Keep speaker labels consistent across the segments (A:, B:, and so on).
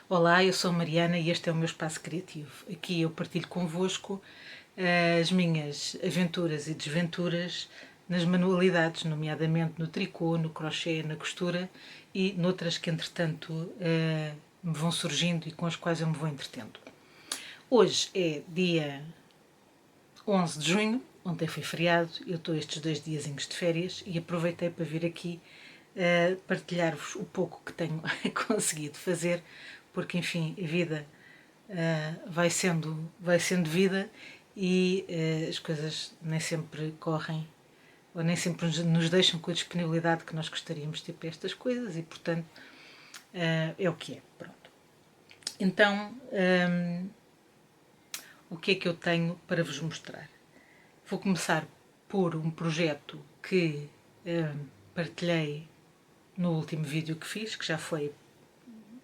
A: Olá, eu sou a Mariana e este é o meu espaço criativo. Aqui eu partilho convosco as minhas aventuras e desventuras nas manualidades, nomeadamente no tricô, no crochê, na costura e noutras que entretanto me vão surgindo e com as quais eu me vou entretendo. Hoje é dia 11 de junho, ontem foi feriado, eu estou estes 2 diazinhos de férias e aproveitei para vir aqui partilhar-vos o pouco que tenho conseguido fazer, porque enfim, a vida vai sendo vida e as coisas nem sempre correm ou nem sempre nos deixam com a disponibilidade que nós gostaríamos de ter para estas coisas e portanto é o que é, pronto. Então, o que é que eu tenho para vos mostrar? Vou começar por um projeto que partilhei no último vídeo que fiz, que já foi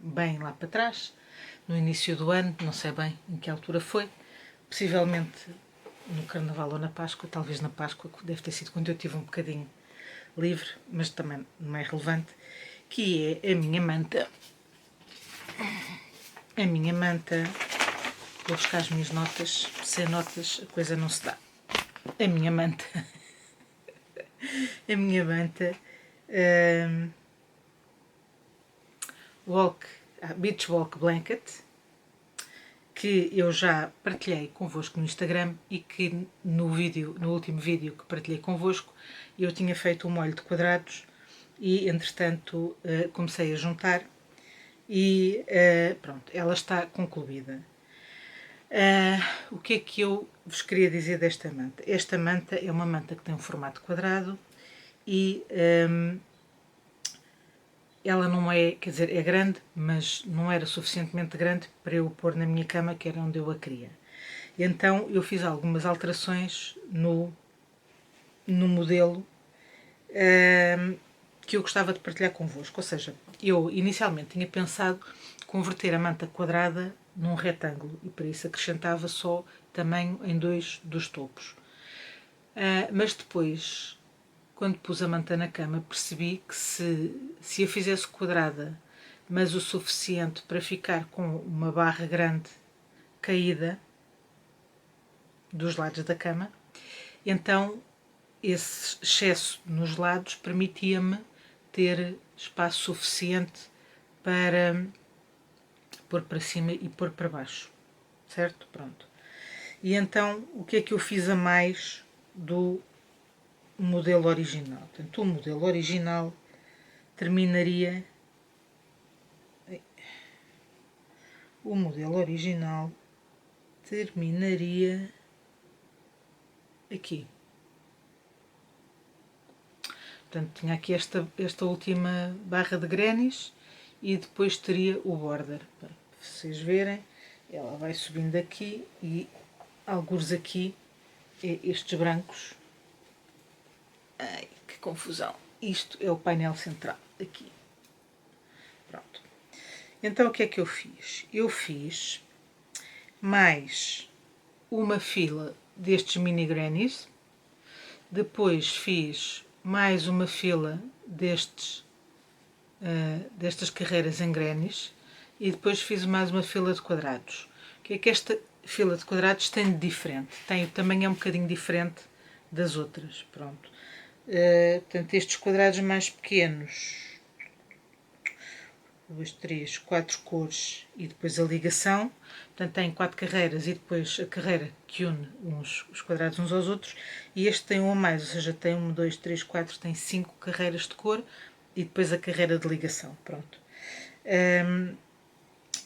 A: bem lá para trás, no início do ano, não sei bem em que altura foi, possivelmente no Carnaval ou na Páscoa, talvez na Páscoa, deve ter sido quando eu tive um bocadinho livre, mas também não é relevante, que é a minha manta. A minha manta, vou buscar as minhas notas, sem notas a coisa não se dá. A minha manta, a minha manta, Beach Walk Blanket, que eu já partilhei convosco no Instagram e que no último vídeo que partilhei convosco, eu tinha feito um molho de quadrados e, entretanto, comecei a juntar e pronto, ela está concluída. O que é que eu vos queria dizer desta manta? Esta manta é uma manta que tem um formato quadrado e ela não é, quer dizer, é grande, mas não era suficientemente grande para eu pôr na minha cama, que era onde eu a queria. E então eu fiz algumas alterações no modelo que eu gostava de partilhar convosco. Ou seja, eu inicialmente tinha pensado converter a manta quadrada num retângulo e para isso acrescentava só tamanho em 2 dos topos. Mas depois, quando pus a manta na cama, percebi que se a fizesse quadrada, mas o suficiente para ficar com uma barra grande caída dos lados da cama, então esse excesso nos lados permitia-me ter espaço suficiente para pôr para cima e pôr para baixo, certo? Pronto. E então, o que é que eu fiz a mais do modelo original? Portanto, o modelo original terminaria... O modelo original terminaria aqui. Portanto, tinha aqui esta última barra de grannies e depois teria o border. Para vocês verem, ela vai subindo aqui e alguns aqui estes brancos. Ai, que confusão. Isto é o painel central, aqui. Pronto. Então, o que é que eu fiz? Eu fiz mais uma fila destes mini grannies. Depois fiz mais uma fila destas carreiras em grannies e depois fiz mais uma fila de quadrados. O que é que esta fila de quadrados tem de diferente? O tamanho é um bocadinho diferente das outras. Pronto. Portanto, estes quadrados mais pequenos, 2, 3, 4 cores e depois a ligação. Portanto, tem 4 carreiras e depois a carreira que une os quadrados uns aos outros. E este tem um a mais, ou seja, tem 1, 2, 3, 4, tem 5 carreiras de cor e depois a carreira de ligação. Pronto.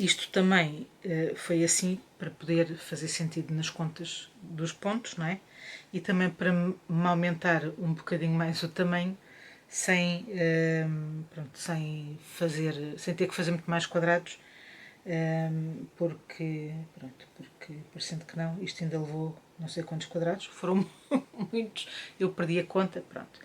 A: Isto também foi assim para poder fazer sentido nas contas dos pontos, não é? E também para me aumentar um bocadinho mais o tamanho sem ter que fazer muito mais quadrados porque parecendo que não, isto ainda levou não sei quantos quadrados, foram muitos, eu perdi a conta, pronto.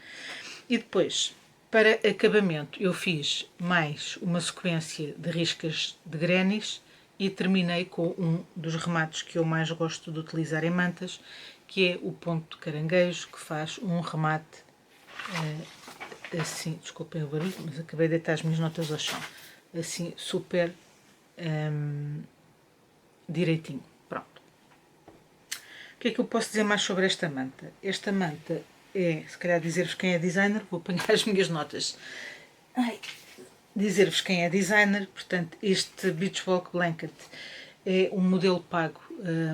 A: E depois, para acabamento, eu fiz mais uma sequência de riscas de grénis e terminei com um dos remates que eu mais gosto de utilizar em mantas, que é o ponto de caranguejo, que faz um remate assim, desculpem o barulho, mas acabei de deitar as minhas notas ao chão, assim, super direitinho. Pronto. O que é que eu posso dizer mais sobre esta manta? Esta manta é, se calhar dizer-vos quem é designer, vou apanhar as minhas notas. Dizer-vos quem é designer, portanto, este Beach Walk Blanket é um modelo pago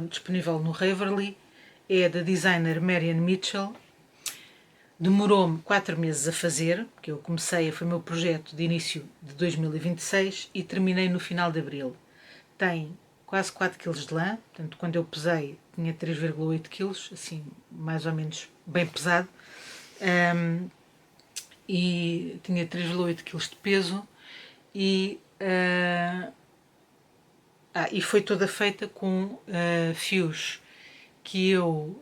A: disponível no Ravelry, é da designer Marian Mitchell. Demorou-me 4 meses a fazer, porque eu comecei, foi o meu projeto de início de 2026 e terminei no final de abril. Tem quase 4 kg de lã, portanto, quando eu pesei tinha 3,8 kg, assim, mais ou menos bem pesado, e tinha 3,8 kg de peso e, e foi toda feita com fios que eu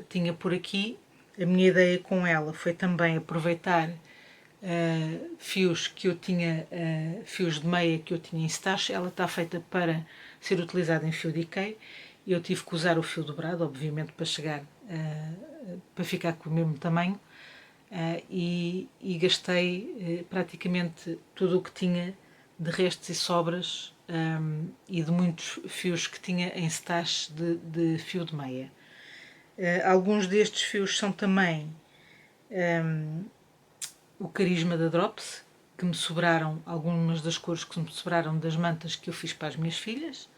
A: tinha por aqui. A minha ideia com ela foi também aproveitar fios que eu tinha, fios de meia que eu tinha em stash. Ela está feita para ser utilizada em fio de Ikea. Eu tive que usar o fio dobrado, obviamente, para chegar, para ficar com o mesmo tamanho. E gastei praticamente tudo o que tinha de restos e sobras e de muitos fios que tinha em stash de fio de meia. Alguns destes fios são também o carisma da Drops, que me sobraram, algumas das cores que me sobraram das mantas que eu fiz para as minhas filhas,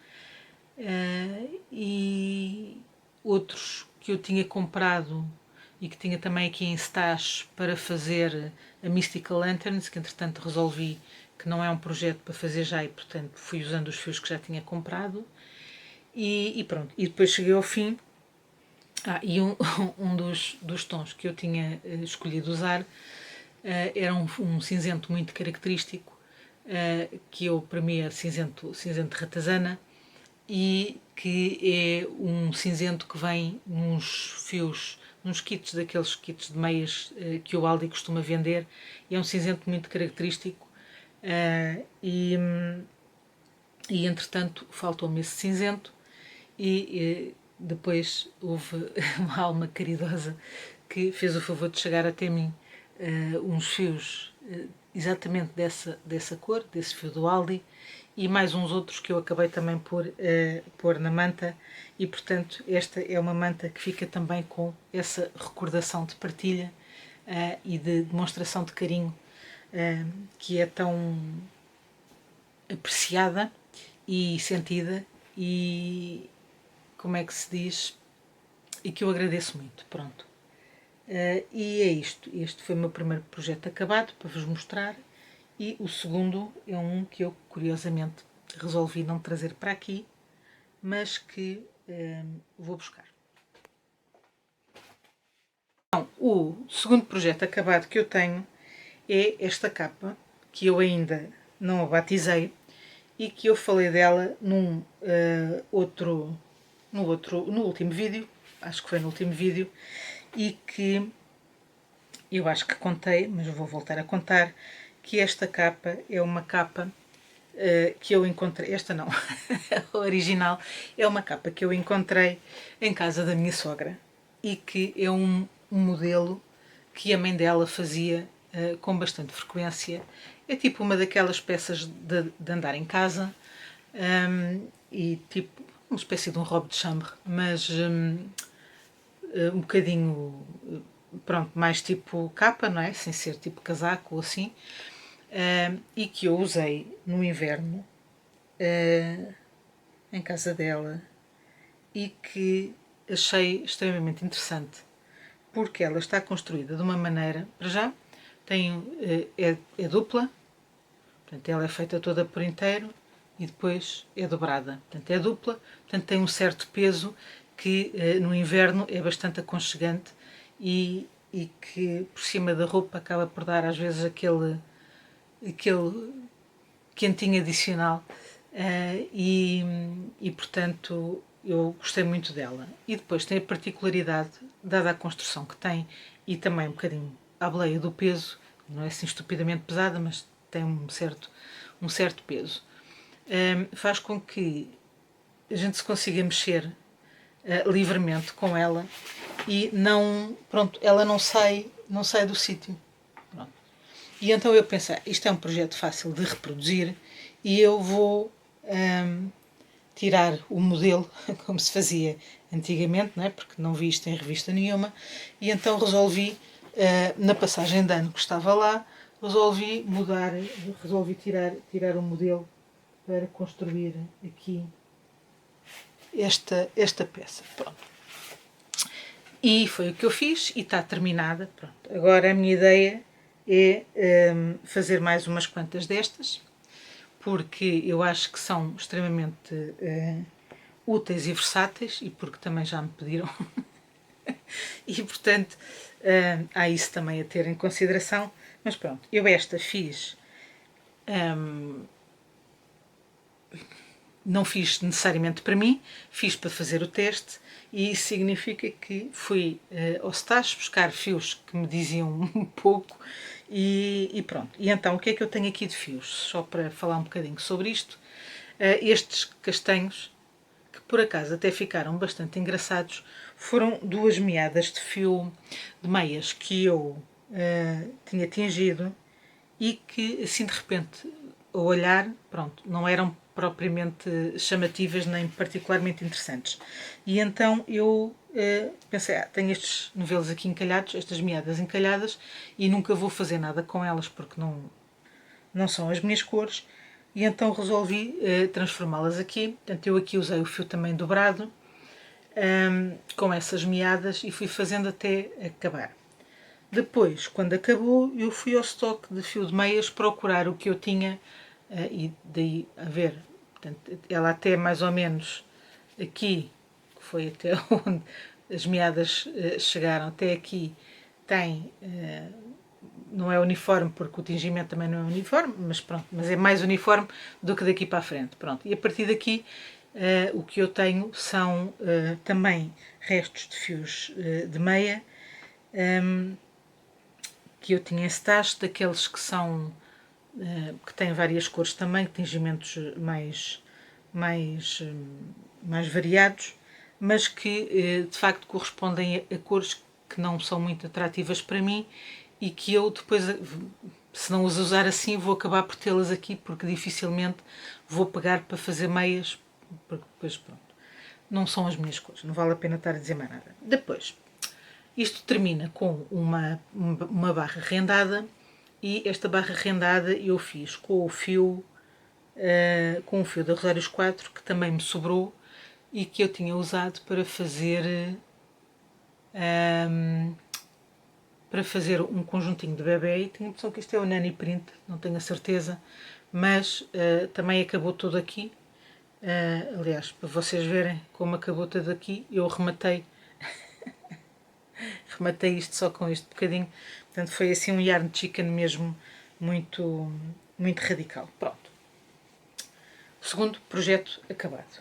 A: e outros que eu tinha comprado e que tinha também aqui em stash para fazer a Mystical Lanterns, que entretanto resolvi que não é um projeto para fazer já e portanto fui usando os fios que já tinha comprado e pronto. E depois cheguei ao fim e um dos tons que eu tinha escolhido usar era um cinzento muito característico, que eu, para mim é cinzento ratazana, e que é um cinzento que vem nos fios, nos kits, daqueles kits de meias que o Aldi costuma vender, e é um cinzento muito característico, e entretanto faltou-me esse cinzento e depois houve uma alma caridosa que fez o favor de chegar até mim uns fios exatamente dessa cor, desse fio do Aldi, e mais uns outros que eu acabei também por pôr na manta, e portanto esta é uma manta que fica também com essa recordação de partilha e de demonstração de carinho que é tão apreciada e sentida e, como é que se diz, e que eu agradeço muito, pronto. E é isto, este foi o meu primeiro projeto acabado para vos mostrar, e o segundo é um que eu curiosamente resolvi não trazer para aqui, mas que vou buscar. Então, o segundo projeto acabado que eu tenho é esta capa, que eu ainda não a batizei e que eu falei dela no último vídeo, acho que foi no último vídeo, e que eu acho que contei, mas vou voltar a contar, que esta capa é uma capa que eu encontrei, esta não, a original, é uma capa que eu encontrei em casa da minha sogra e que é um modelo que a mãe dela fazia com bastante frequência. É tipo uma daquelas peças de andar em casa e tipo uma espécie de um robe de chambre, mas um bocadinho, pronto, mais tipo capa, não é? Sem ser tipo casaco ou assim, e que eu usei no inverno em casa dela e que achei extremamente interessante, porque ela está construída de uma maneira, para já, é dupla, portanto ela é feita toda por inteiro e depois é dobrada, portanto é dupla, portanto tem um certo peso que no inverno é bastante aconchegante e que por cima da roupa acaba por dar às vezes aquele quentinho adicional Portanto eu gostei muito dela. E depois tem a particularidade, dada a construção que tem e também um bocadinho à boleia do peso, não é assim estupidamente pesada, mas tem um certo peso, faz com que a gente se consiga mexer livremente com ela e não, pronto, ela não sai do sítio. Pronto. E então eu pensei, isto é um projeto fácil de reproduzir e eu vou tirar o modelo, como se fazia antigamente, não é? Porque não vi isto em revista nenhuma, e então resolvi, na passagem de ano que estava lá, resolvi tirar o modelo para construir aqui esta peça. Pronto. E foi o que eu fiz e está terminada. Pronto. Agora a minha ideia é fazer mais umas quantas destas, porque eu acho que são extremamente úteis e versáteis e porque também já me pediram. E portanto há isso também a ter em consideração. Mas pronto, eu esta fiz. Não fiz necessariamente para mim, fiz para fazer o teste e isso significa que fui ao Stash buscar fios que me diziam um pouco e pronto. E então o que é que eu tenho aqui de fios? Só para falar um bocadinho sobre isto. Estes castanhos, que por acaso até ficaram bastante engraçados, foram duas meadas de fio de meias que eu tinha tingido e que assim de repente ao olhar, pronto, não eram propriamente chamativas nem particularmente interessantes. E então eu pensei, tenho estes novelos aqui encalhados, estas meadas encalhadas, e nunca vou fazer nada com elas porque não são as minhas cores, e então resolvi transformá-las aqui. Portanto, eu aqui usei o fio também dobrado, com essas meadas, e fui fazendo até acabar. Depois, quando acabou, eu fui ao estoque de fio de meias procurar o que eu tinha e daí a ver. Portanto, ela até mais ou menos aqui, que foi até onde as meadas chegaram, até aqui tem, não é uniforme porque o tingimento também não é uniforme, mas pronto, mas é mais uniforme do que daqui para a frente. Pronto. E a partir daqui o que eu tenho são também restos de fios de meia, que eu tinha esse tacho, daqueles que são que têm várias cores também, tingimentos mais, mais variados, mas que de facto correspondem a cores que não são muito atrativas para mim e que eu depois, se não as usar assim, vou acabar por tê-las aqui porque dificilmente vou pegar para fazer meias, porque depois pronto, não são as minhas cores, não vale a pena estar a dizer mais nada. Depois, isto termina com uma barra rendada e esta barra rendada eu fiz com o fio da Rosários 4 que também me sobrou e que eu tinha usado para fazer um conjuntinho de bebê e tenho a impressão que isto é o Nani Print, não tenho a certeza, mas também acabou todo aqui. Aliás, para vocês verem como acabou todo aqui, eu rematei isto só com este bocadinho. Portanto, foi assim um yarn chicken mesmo muito, muito radical. Pronto. O segundo projeto acabado.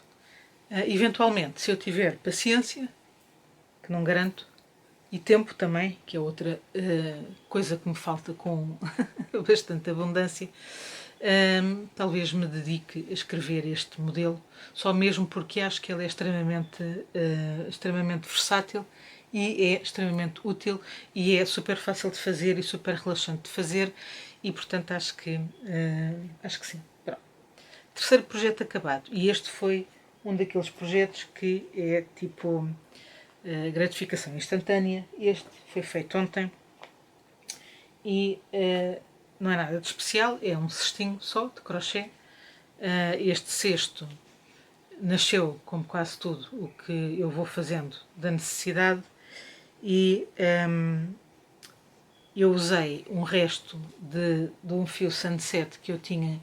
A: Eventualmente, se eu tiver paciência, que não garanto, e tempo também, que é outra coisa que me falta com bastante abundância, talvez me dedique a escrever este modelo, só mesmo porque acho que ele é extremamente versátil e é extremamente útil e é super fácil de fazer e super relaxante de fazer e portanto acho que sim. Pronto. Terceiro projeto acabado e este foi um daqueles projetos que é tipo gratificação instantânea. Este foi feito ontem e não é nada de especial, é um cestinho só de crochê. Este cesto nasceu, como quase tudo, o que eu vou fazendo da necessidade e eu usei um resto de um fio Sunset que eu tinha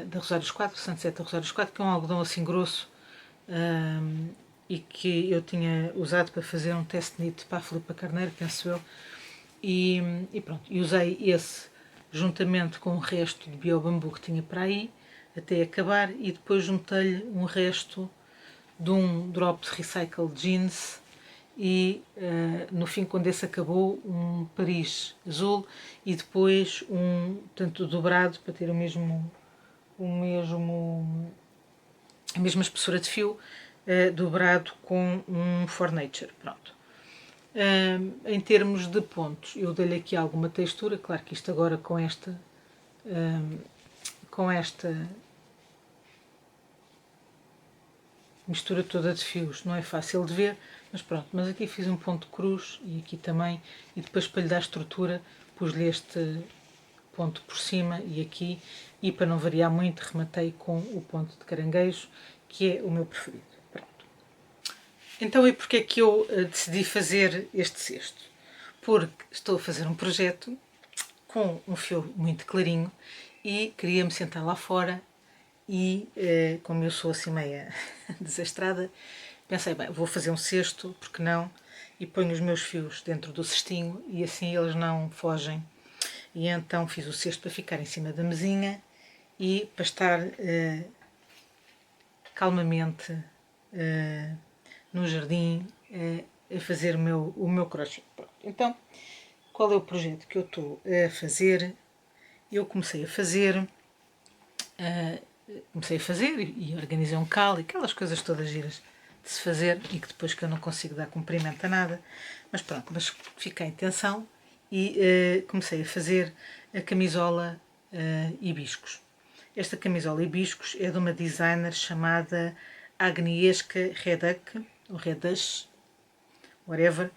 A: da Rosários 4, Sunset da Rosários 4, que é um algodão assim grosso e que eu tinha usado para fazer um teste knit para a Filipa Carneiro, penso eu, e pronto, e usei esse juntamente com o resto de biobambu que tinha para aí até acabar e depois juntei-lhe um resto de um drop de Recycled Jeans e no fim, quando esse acabou, um Paris azul e depois tanto dobrado para ter a mesma espessura de fio, dobrado com um For Nature. Pronto. Em termos de pontos, eu dei-lhe aqui alguma textura, claro que isto agora com esta mistura toda de fios não é fácil de ver, mas pronto, mas aqui fiz um ponto cruz e aqui também, e depois para lhe dar estrutura pus-lhe este ponto por cima e aqui, e para não variar muito rematei com o ponto de caranguejo, que é o meu preferido. Pronto. Então e porque é que eu decidi fazer este cesto? Porque estou a fazer um projeto com um fio muito clarinho e queria-me sentar lá fora e, como eu sou assim meia desastrada, pensei, bem, vou fazer um cesto, porque não? E ponho os meus fios dentro do cestinho e assim eles não fogem. E então fiz o cesto para ficar em cima da mesinha e para estar calmamente no jardim a fazer o meu crochê. Pronto. Então, qual é o projeto que eu estou a fazer? Eu comecei a fazer e organizei um cal e aquelas coisas todas giras de se fazer e que depois que eu não consigo dar cumprimento a nada, mas pronto, mas fiquei em tensão e comecei a fazer a camisola hibiscos. Esta camisola hibiscos é de uma designer chamada Agnieszka Reduk, ou Redush, whatever,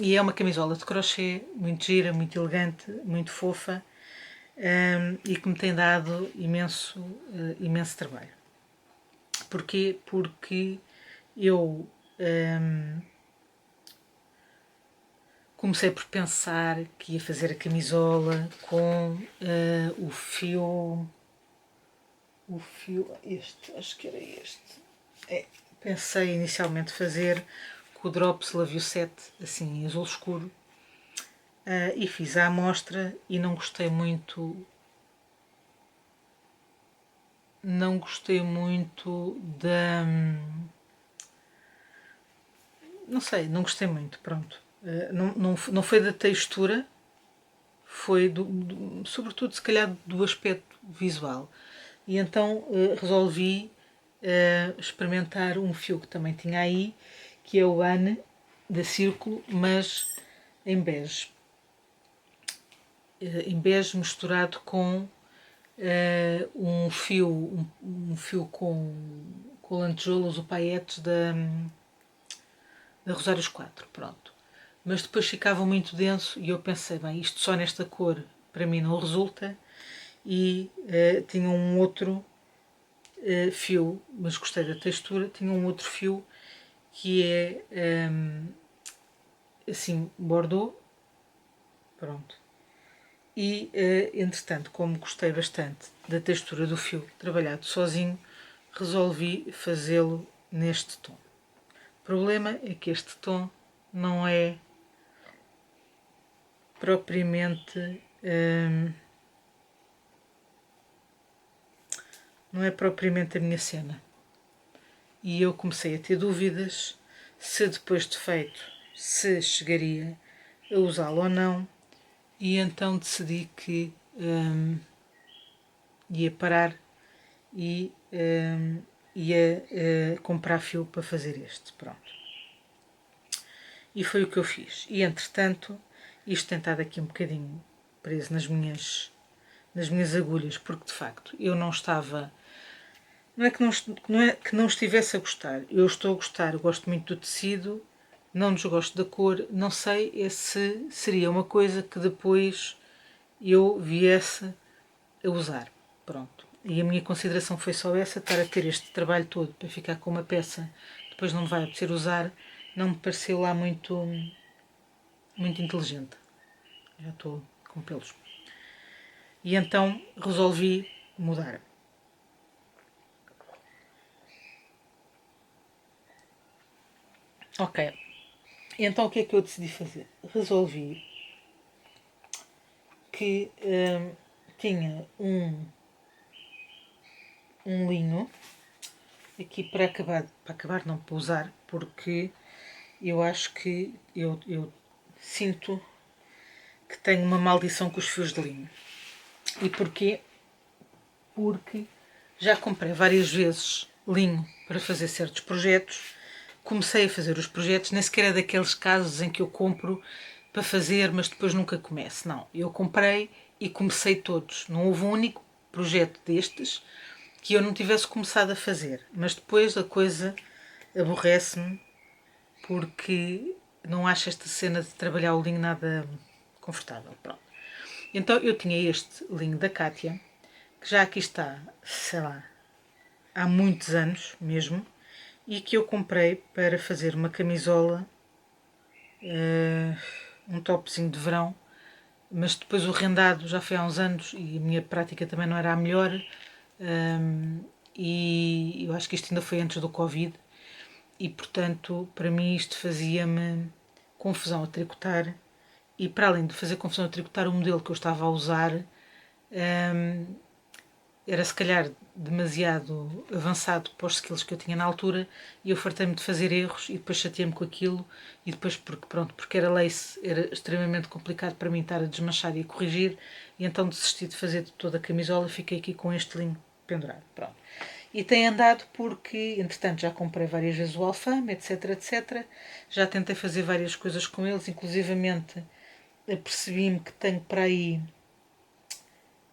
A: e é uma camisola de crochê muito gira, muito elegante, muito fofa, e que me tem dado imenso trabalho. Porquê? Porque eu comecei por pensar que ia fazer a camisola com o fio, acho que era este. Pensei inicialmente fazer com o Drops Love You 7, assim em azul escuro, e fiz a amostra e não gostei muito da... não sei, não gostei muito, pronto. Não foi da textura, foi sobretudo se calhar do aspecto visual. E então resolvi experimentar um fio que também tinha aí, que é o Anne da Círculo, mas em bege. Em bege misturado com um fio com lantejoulas ou paillettes da Rosários 4, pronto. Mas depois ficava muito denso e eu pensei, bem, isto só nesta cor para mim não resulta, e tinha um outro fio, mas gostei da textura, tinha um outro fio que é assim, Bordeaux, pronto. E entretanto, como gostei bastante da textura do fio trabalhado sozinho, resolvi fazê-lo neste tom. O problema é que este tom não é propriamente a minha cena. E eu comecei a ter dúvidas se depois de feito se chegaria a usá-lo ou não, e então decidi que ia parar e ia comprar fio para fazer este, pronto. E foi o que eu fiz. E entretanto, isto tem estado aqui um bocadinho preso nas minhas agulhas, porque de facto eu não estava... Não é que não estivesse a gostar. Eu estou a gostar, eu gosto muito do tecido, não desgosto da cor, não sei se seria uma coisa que depois eu viesse a usar. Pronto. E a minha consideração foi só essa, estar a ter este trabalho todo para ficar com uma peça que depois não vai apetecer usar, não me pareceu lá muito inteligente. Já estou com pelos. E então resolvi mudar. Ok. Então o que é que eu decidi fazer? Resolvi que tinha um linho aqui para acabar não, para usar, porque eu acho que eu sinto que tenho uma maldição com os fios de linho. E porquê? Porque já comprei várias vezes linho para fazer certos projetos, comecei a fazer os projetos, nem sequer é daqueles casos em que eu compro para fazer, mas depois nunca começo. Não, eu comprei e comecei todos. Não houve um único projeto destes que eu não tivesse começado a fazer. Mas depois a coisa aborrece-me porque não acho esta cena de trabalhar o linho nada confortável. Pronto. Então eu tinha este linho da Kátia, que já aqui está, sei lá, há muitos anos mesmo, e que eu comprei para fazer uma camisola, um topzinho de verão, mas depois o rendado já foi há uns anos e a minha prática também não era a melhor, e eu acho que isto ainda foi antes do Covid, e portanto para mim isto fazia-me confusão a tricotar, e para além de fazer confusão a tricotar, o modelo que eu estava a usar era se calhar demasiado avançado para os skills que eu tinha na altura, e eu fartei-me de fazer erros e depois chateei-me com aquilo, e depois porque era lace, era extremamente complicado para mim estar a desmanchar e a corrigir, e então desisti de fazer toda a camisola e fiquei aqui com este linho pendurado. Pronto. E tem andado porque, entretanto, já comprei várias vezes o Alfama, etc, etc. Já tentei fazer várias coisas com eles, inclusivamente apercebi-me que tenho para aí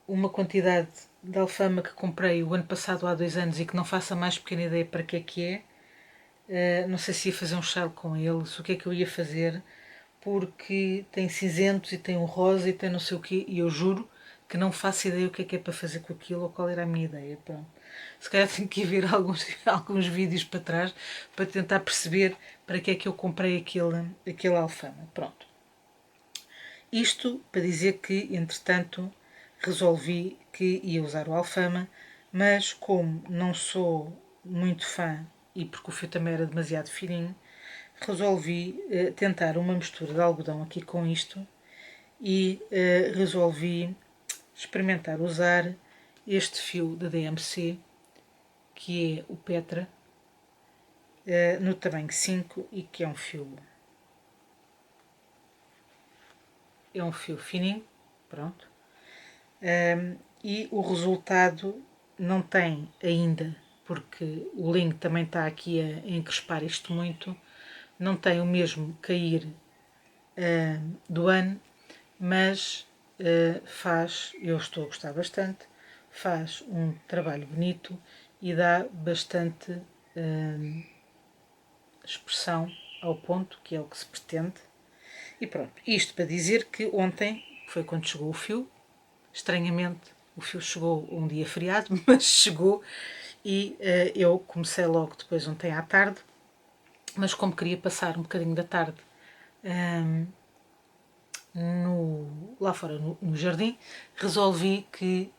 A: uma quantidade de Alfama que comprei o ano passado, há 2 anos, e que não faço a mais pequena ideia para que é. Não sei se ia fazer um chale com eles, o que é que eu ia fazer, porque tem cinzentos e tem um rosa e tem não sei o quê, e eu juro que não faço ideia o que é para fazer com aquilo ou qual era a minha ideia. Pronto. Se calhar tenho que ir ver alguns vídeos para trás para tentar perceber para que é que eu comprei aquele Alfama. Pronto. Isto para dizer que, entretanto, resolvi que ia usar o Alfama, mas como não sou muito fã e porque o fio também era demasiado fininho, resolvi tentar uma mistura de algodão aqui com isto e resolvi experimentar usar este fio da DMC, que é o Petra, no tamanho 5, e que é um fio fininho, pronto. E o resultado não tem ainda, porque o linho também está aqui a encrespar isto muito, não tem o mesmo cair do ano, mas eu estou a gostar bastante, faz um trabalho bonito e dá bastante expressão ao ponto, que é o que se pretende. E pronto, isto para dizer que ontem foi quando chegou o fio. Estranhamente, o fio chegou um dia feriado, mas chegou, e eu comecei logo depois ontem à tarde, mas como queria passar um bocadinho da tarde lá fora no jardim, resolvi que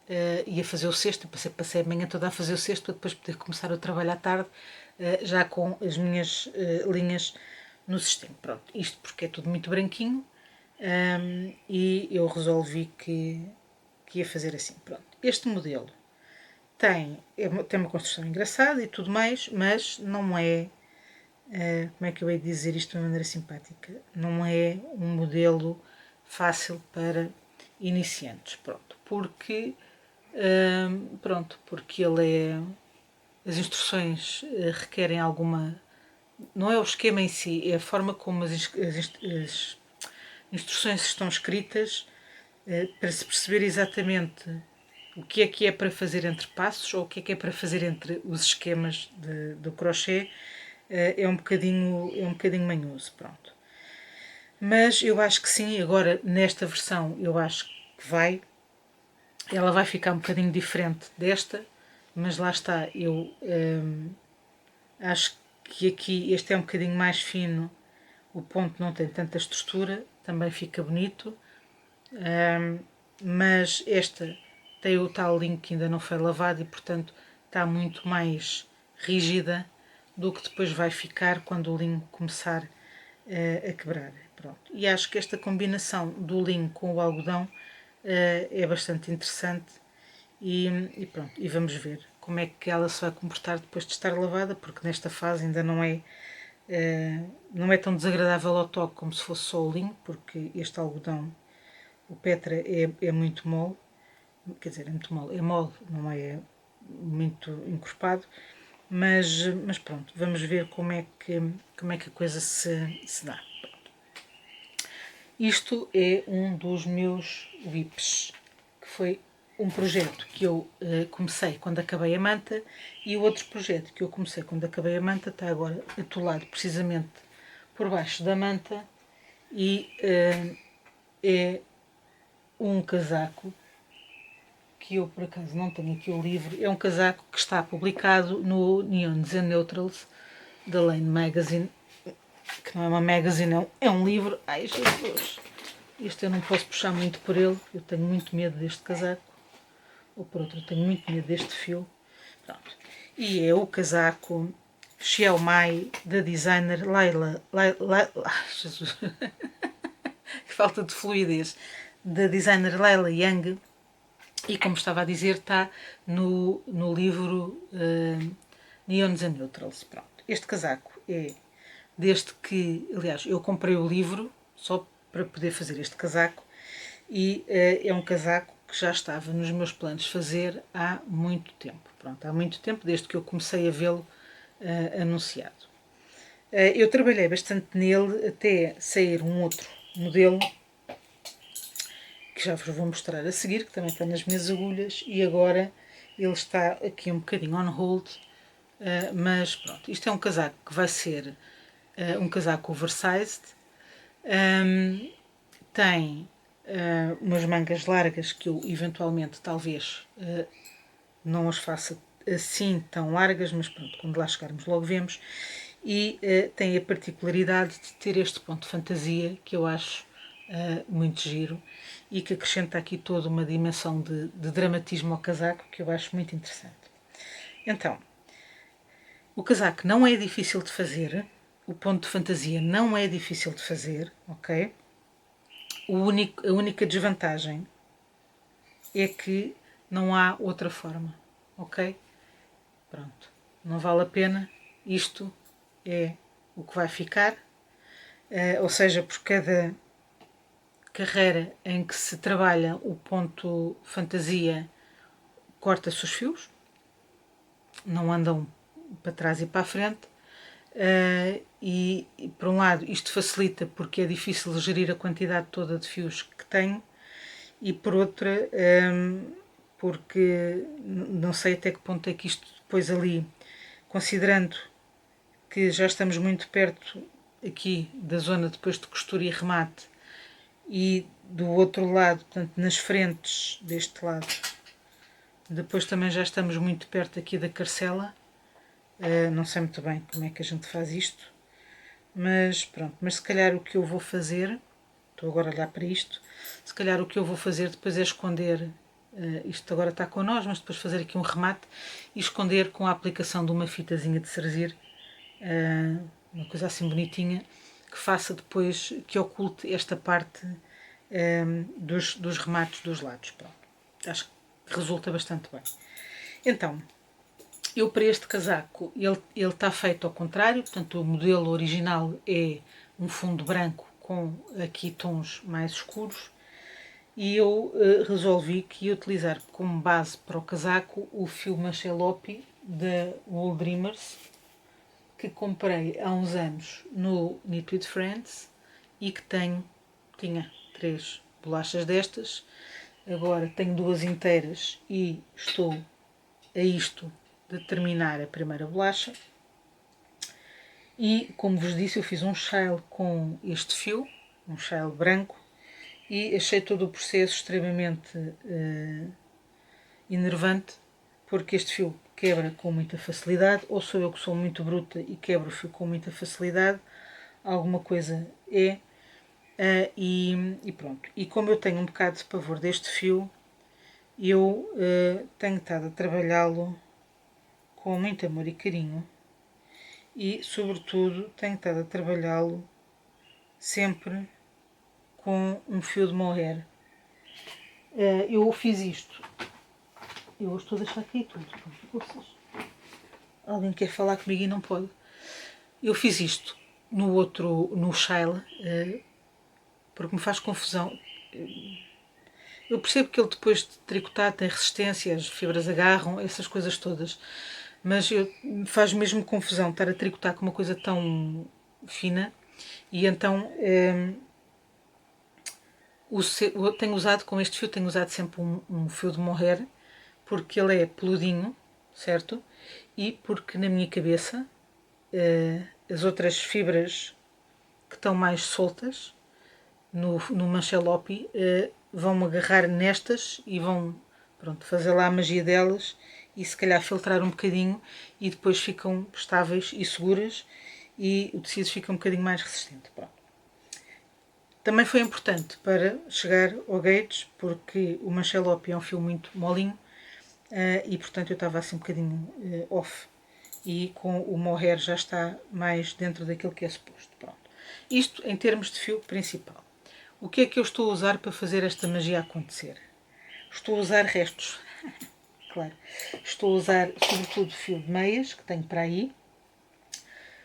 A: ia fazer o cesto. Passei a manhã toda a fazer o cesto para depois poder começar o trabalho à tarde, já com as minhas linhas no sistema. Pronto, isto porque é tudo muito branquinho, e eu resolvi que ia fazer assim. Pronto. Este modelo tem uma construção engraçada e tudo mais, mas não é, como é que eu hei de dizer isto de uma maneira simpática, não é um modelo fácil para iniciantes, pronto, porque ele é, as instruções requerem alguma, não é o esquema em si, é a forma como as instruções estão escritas, para se perceber exatamente o que é para fazer entre passos ou o que é para fazer entre os esquemas do crochê, é um bocadinho manhoso, pronto. Mas eu acho que sim, agora nesta versão eu acho que ela vai ficar um bocadinho diferente desta, mas lá está, eu acho que aqui este é um bocadinho mais fino, o ponto não tem tanta estrutura, também fica bonito, mas esta tem o tal linho que ainda não foi lavado e portanto está muito mais rígida do que depois vai ficar quando o linho começar a quebrar. Pronto. E acho que esta combinação do linho com o algodão é bastante interessante, e pronto, e vamos ver como é que ela se vai comportar depois de estar lavada, porque nesta fase ainda não é tão desagradável ao toque como se fosse só o linho, porque este algodão, o Petra, é muito mole, quer dizer, é muito mole, é mole, não é muito encorpado, mas pronto, vamos ver como é que a coisa se dá. Isto é um dos meus whips, que foi um projeto que eu comecei quando acabei a manta, e o outro projeto que eu comecei quando acabei a manta está agora atolado precisamente por baixo da manta, e é um casaco que eu por acaso não tenho aqui o livro, é um casaco que está publicado no Neons and Neutrals da Lane Magazine, que não é uma magazine, é um livro. Ai Jesus, este eu não posso puxar muito por ele, eu tenho muito medo deste casaco, ou por outro, eu tenho muito medo deste fio. Pronto. E é o casaco Xiaomai da designer Laila, Jesus, que falta de fluidez, da designer Laila Yang, e como estava a dizer, está no livro Neons and Neutrals. Pronto. Este casaco é desde que, aliás, eu comprei o livro só para poder fazer este casaco, e é um casaco que já estava nos meus planos fazer há muito tempo. Pronto, há muito tempo, desde que eu comecei a vê-lo anunciado. Eu trabalhei bastante nele até sair um outro modelo, que já vos vou mostrar a seguir, que também está nas minhas agulhas, e agora ele está aqui um bocadinho on hold, mas pronto, isto é um casaco que vai ser um casaco oversized, tem umas mangas largas que eu eventualmente talvez não as faça assim tão largas, mas pronto, quando lá chegarmos logo vemos, e tem a particularidade de ter este ponto de fantasia que eu acho muito giro, e que acrescenta aqui toda uma dimensão de dramatismo ao casaco que eu acho muito interessante. Então, o casaco não é difícil de fazer, o ponto de fantasia não é difícil de fazer, ok? A única desvantagem é que não há outra forma, ok? Pronto, não vale a pena, isto é o que vai ficar, ou seja, por cada carreira em que se trabalha o ponto fantasia, corta-se os fios, não andam para trás e para a frente, e por um lado isto facilita porque é difícil gerir a quantidade toda de fios que tenho, e por outra porque não sei até que ponto é que isto depois ali, considerando que já estamos muito perto aqui da zona depois de costura e remate, e do outro lado, portanto nas frentes deste lado, depois também já estamos muito perto aqui da carcela, não sei muito bem como é que a gente faz isto, mas pronto, mas se calhar o que eu vou fazer, estou agora a olhar para isto, se calhar o que eu vou fazer depois é esconder, isto agora está com nós, mas depois fazer aqui um remate e esconder com a aplicação de uma fitazinha de cerzir, uma coisa assim bonitinha, que faça depois, que oculte esta parte dos remates dos lados. Pronto. Acho que resulta bastante bem. Então, eu para este casaco, ele está feito ao contrário, portanto o modelo original é um fundo branco com aqui tons mais escuros, e eu resolvi que ia utilizar como base para o casaco o fio Manchelopi da Wool Dreamers, que comprei há uns anos no Knit with Friends, e que tinha 3 bolachas destas, agora tenho 2 inteiras e estou a isto de terminar a primeira bolacha. E como vos disse, eu fiz um shell com este fio, um shell branco, e achei todo o processo extremamente enervante, porque este fio quebra com muita facilidade, ou sou eu que sou muito bruta e quebro o fio com muita facilidade, alguma coisa é, e pronto. E como eu tenho um bocado de pavor deste fio, eu tenho estado a trabalhá-lo com muito amor e carinho, e sobretudo tenho estado a trabalhá-lo sempre com um fio de mohair. Eu fiz isto Eu hoje estou a deixar cair tudo. Vocês. Alguém quer falar comigo e não pode. Eu fiz isto no Shile, porque me faz confusão. Eu percebo que ele depois de tricotar tem resistência, as fibras agarram, essas coisas todas. Mas faz mesmo confusão estar a tricotar com uma coisa tão fina. E então tenho usado com este fio, tenho usado sempre um fio de mohair, porque ele é peludinho, certo? E porque na minha cabeça as outras fibras que estão mais soltas no manchelopi vão agarrar nestas e vão, pronto, fazer lá a magia delas e se calhar filtrar um bocadinho e depois ficam estáveis e seguras e o tecido fica um bocadinho mais resistente. Pronto. Também foi importante para chegar ao gauge, porque o manchelopi é um fio muito molinho e portanto eu estava assim um bocadinho off e com o mohair já está mais dentro daquilo que é suposto. Pronto. Isto em termos de fio principal. O que é que eu estou a usar para fazer esta magia acontecer? Estou a usar restos, claro. Estou a usar sobretudo fio de meias, que tenho para aí.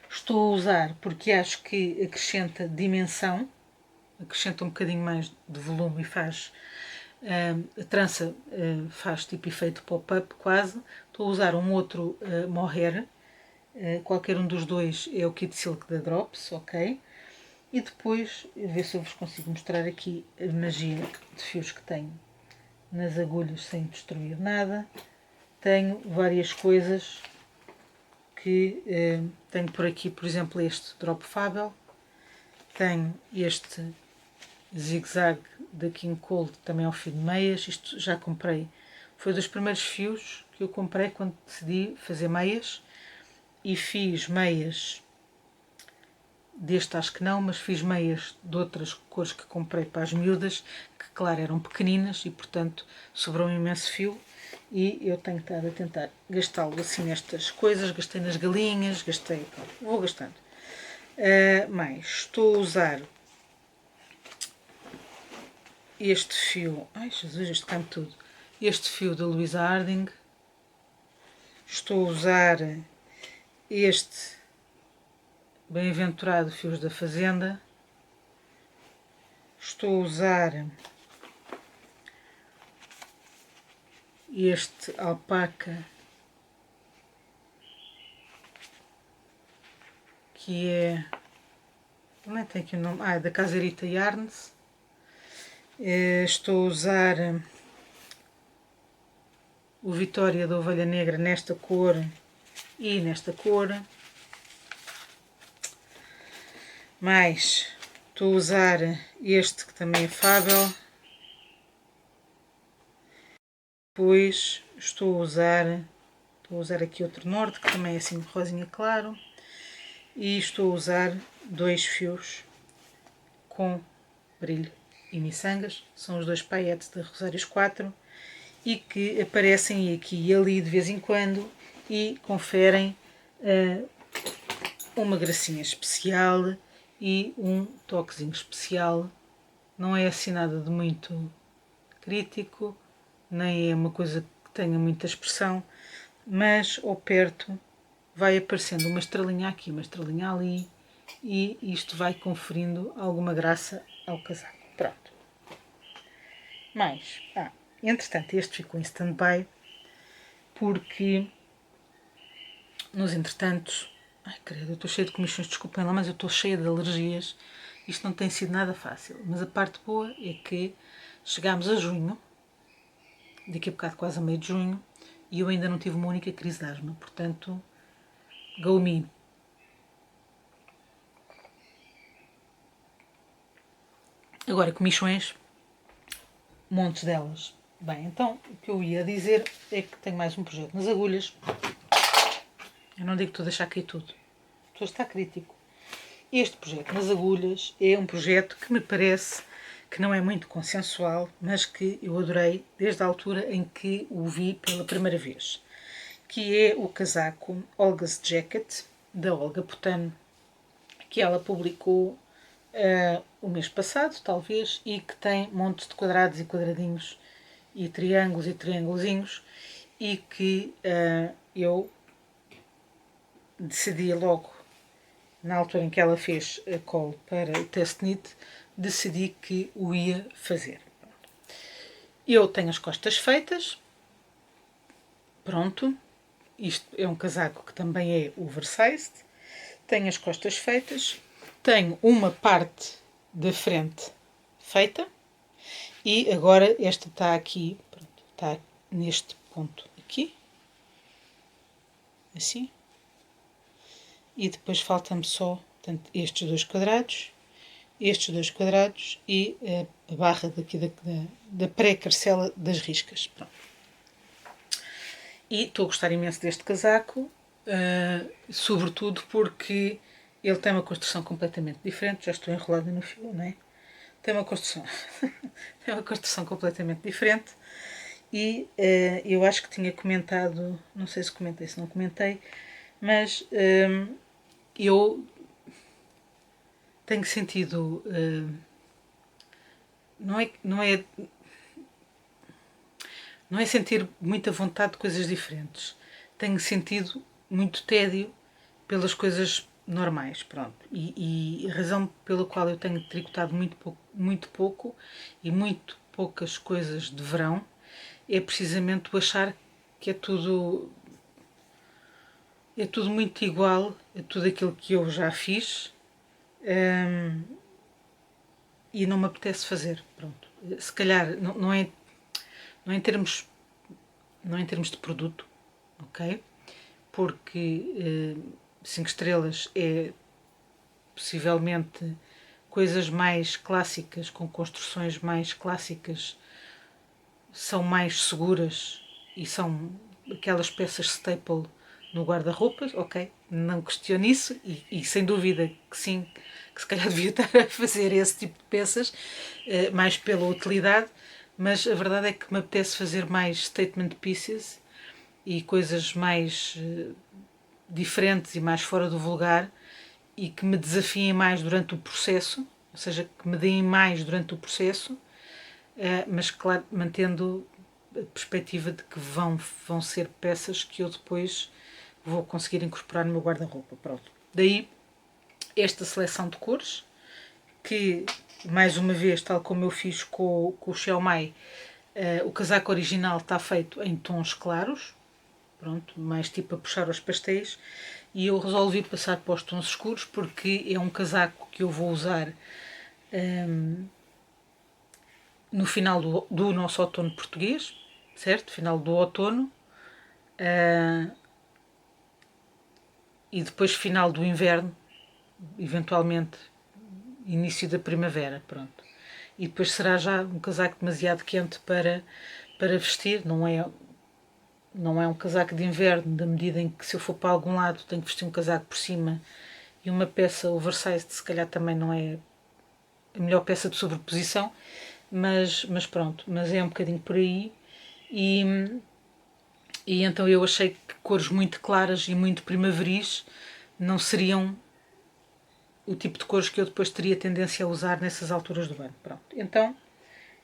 A: Estou a usar porque acho que acrescenta dimensão, acrescenta um bocadinho mais de volume e faz... a trança faz tipo efeito pop-up quase. Estou a usar um outro mohair, qualquer um dos dois é o Kit Silk da Drops, ok? E depois, ver se eu vos consigo mostrar aqui a magia de fios que tenho nas agulhas sem destruir nada. Tenho várias coisas que tenho por aqui, por exemplo, este Drop Fable. Tenho este Zig-Zag da King Cold, também é um fio de meias. Isto já comprei. Foi dos primeiros fios que eu comprei quando decidi fazer meias. E fiz meias... Deste acho que não, mas fiz meias de outras cores que comprei para as miúdas, que claro eram pequeninas e portanto sobrou um imenso fio e eu tenho estado a tentar gastá-lo assim nestas coisas, gastei nas galinhas, gastei, vou gastando. Mais, estou a usar este fio, ai Jesus, isto cai-me tudo, este fio da Louisa Harding, estou a usar este bem-aventurado Fios da Fazenda. Estou a usar este alpaca, que é... não tem aqui o nome... é da Caserita Yarns. Estou a usar o Vitória da Ovelha Negra nesta cor e nesta cor. Mais, estou a usar este que também é Fábel. Depois estou a usar aqui outro norte que também é assim de rosinha claro. E estou a usar dois fios com brilho e miçangas. São os dois paillettes de Rosários 4 e que aparecem aqui e ali de vez em quando e conferem uma gracinha especial e um toquezinho especial. Não é assim nada de muito crítico, nem é uma coisa que tenha muita expressão, mas ao perto vai aparecendo uma estrelinha aqui, uma estrelinha ali e isto vai conferindo alguma graça ao casaco. Pronto. Mais, entretanto este ficou em stand-by porque nos entretantos... ai credo, eu estou cheia de comichões, desculpem lá, mas eu estou cheia de alergias. Isto não tem sido nada fácil, mas a parte boa é que chegámos a junho, daqui a bocado quase a meio de junho, e eu ainda não tive uma única crise de asma, portanto, go me. Agora, comichões, montes delas. Bem, então, o que eu ia dizer é que tenho mais um projeto nas agulhas. Eu não digo que estou a deixar cair tudo, estou a estar crítico. Este projeto nas agulhas é um projeto que me parece que não é muito consensual, mas que eu adorei desde a altura em que o vi pela primeira vez, que é o casaco Olga's Jacket, da Olga Potano, que ela publicou o mês passado, talvez, e que tem montes de quadrados e quadradinhos e triângulozinhos, e que eu decidi logo, na altura em que ela fez a call para o test knit, decidi que o ia fazer. Eu tenho as costas feitas, pronto, isto é um casaco que também é oversized, tenho as costas feitas, tenho uma parte da frente feita e agora esta está aqui, pronto, está neste ponto aqui, assim, e depois falta-me só, portanto, estes dois quadrados e a barra daqui da pré-carcela das riscas. Pronto. E estou a gostar imenso deste casaco, sobretudo porque ele tem uma construção completamente diferente. Já estou enrolada no fio, não é? Tem uma construção, tem uma construção completamente diferente e eu acho que tinha comentado, não sei se comentei, se não comentei, mas eu tenho sentido, não é sentir muita vontade de coisas diferentes, tenho sentido muito tédio pelas coisas normais, pronto. E a razão pela qual eu tenho tricotado muito pouco e muito poucas coisas de verão é precisamente o achar que é tudo muito igual a tudo aquilo que eu já fiz, e não me apetece fazer, pronto. Se calhar não é em termos de produto, ok? Porque 5 estrelas é possivelmente coisas mais clássicas, com construções mais clássicas, são mais seguras e são aquelas peças staple no guarda-roupas, ok? Não questiono isso e sem dúvida que sim, que se calhar devia estar a fazer esse tipo de peças, mais pela utilidade, mas a verdade é que me apetece fazer mais statement pieces e coisas mais diferentes e mais fora do vulgar e que me desafiem mais durante o processo, ou seja, que me deem mais durante o processo, mas claro, mantendo a perspectiva de que vão ser peças que eu depois vou conseguir incorporar no meu guarda-roupa. Pronto. Daí esta seleção de cores, que mais uma vez, tal como eu fiz com o Xiaomai, o casaco original está feito em tons claros, pronto, mais tipo a puxar aos pastéis, e eu resolvi passar para os tons escuros porque é um casaco que eu vou usar no final do nosso outono português, certo? Final do outono, e depois final do inverno, eventualmente início da primavera, pronto. E depois será já um casaco demasiado quente para vestir, não é um casaco de inverno, da medida em que se eu for para algum lado tenho que vestir um casaco por cima e uma peça oversized se calhar também não é a melhor peça de sobreposição, mas pronto, mas é um bocadinho por aí e então eu achei que cores muito claras e muito primaveris não seriam o tipo de cores que eu depois teria tendência a usar nessas alturas do ano. Pronto. Então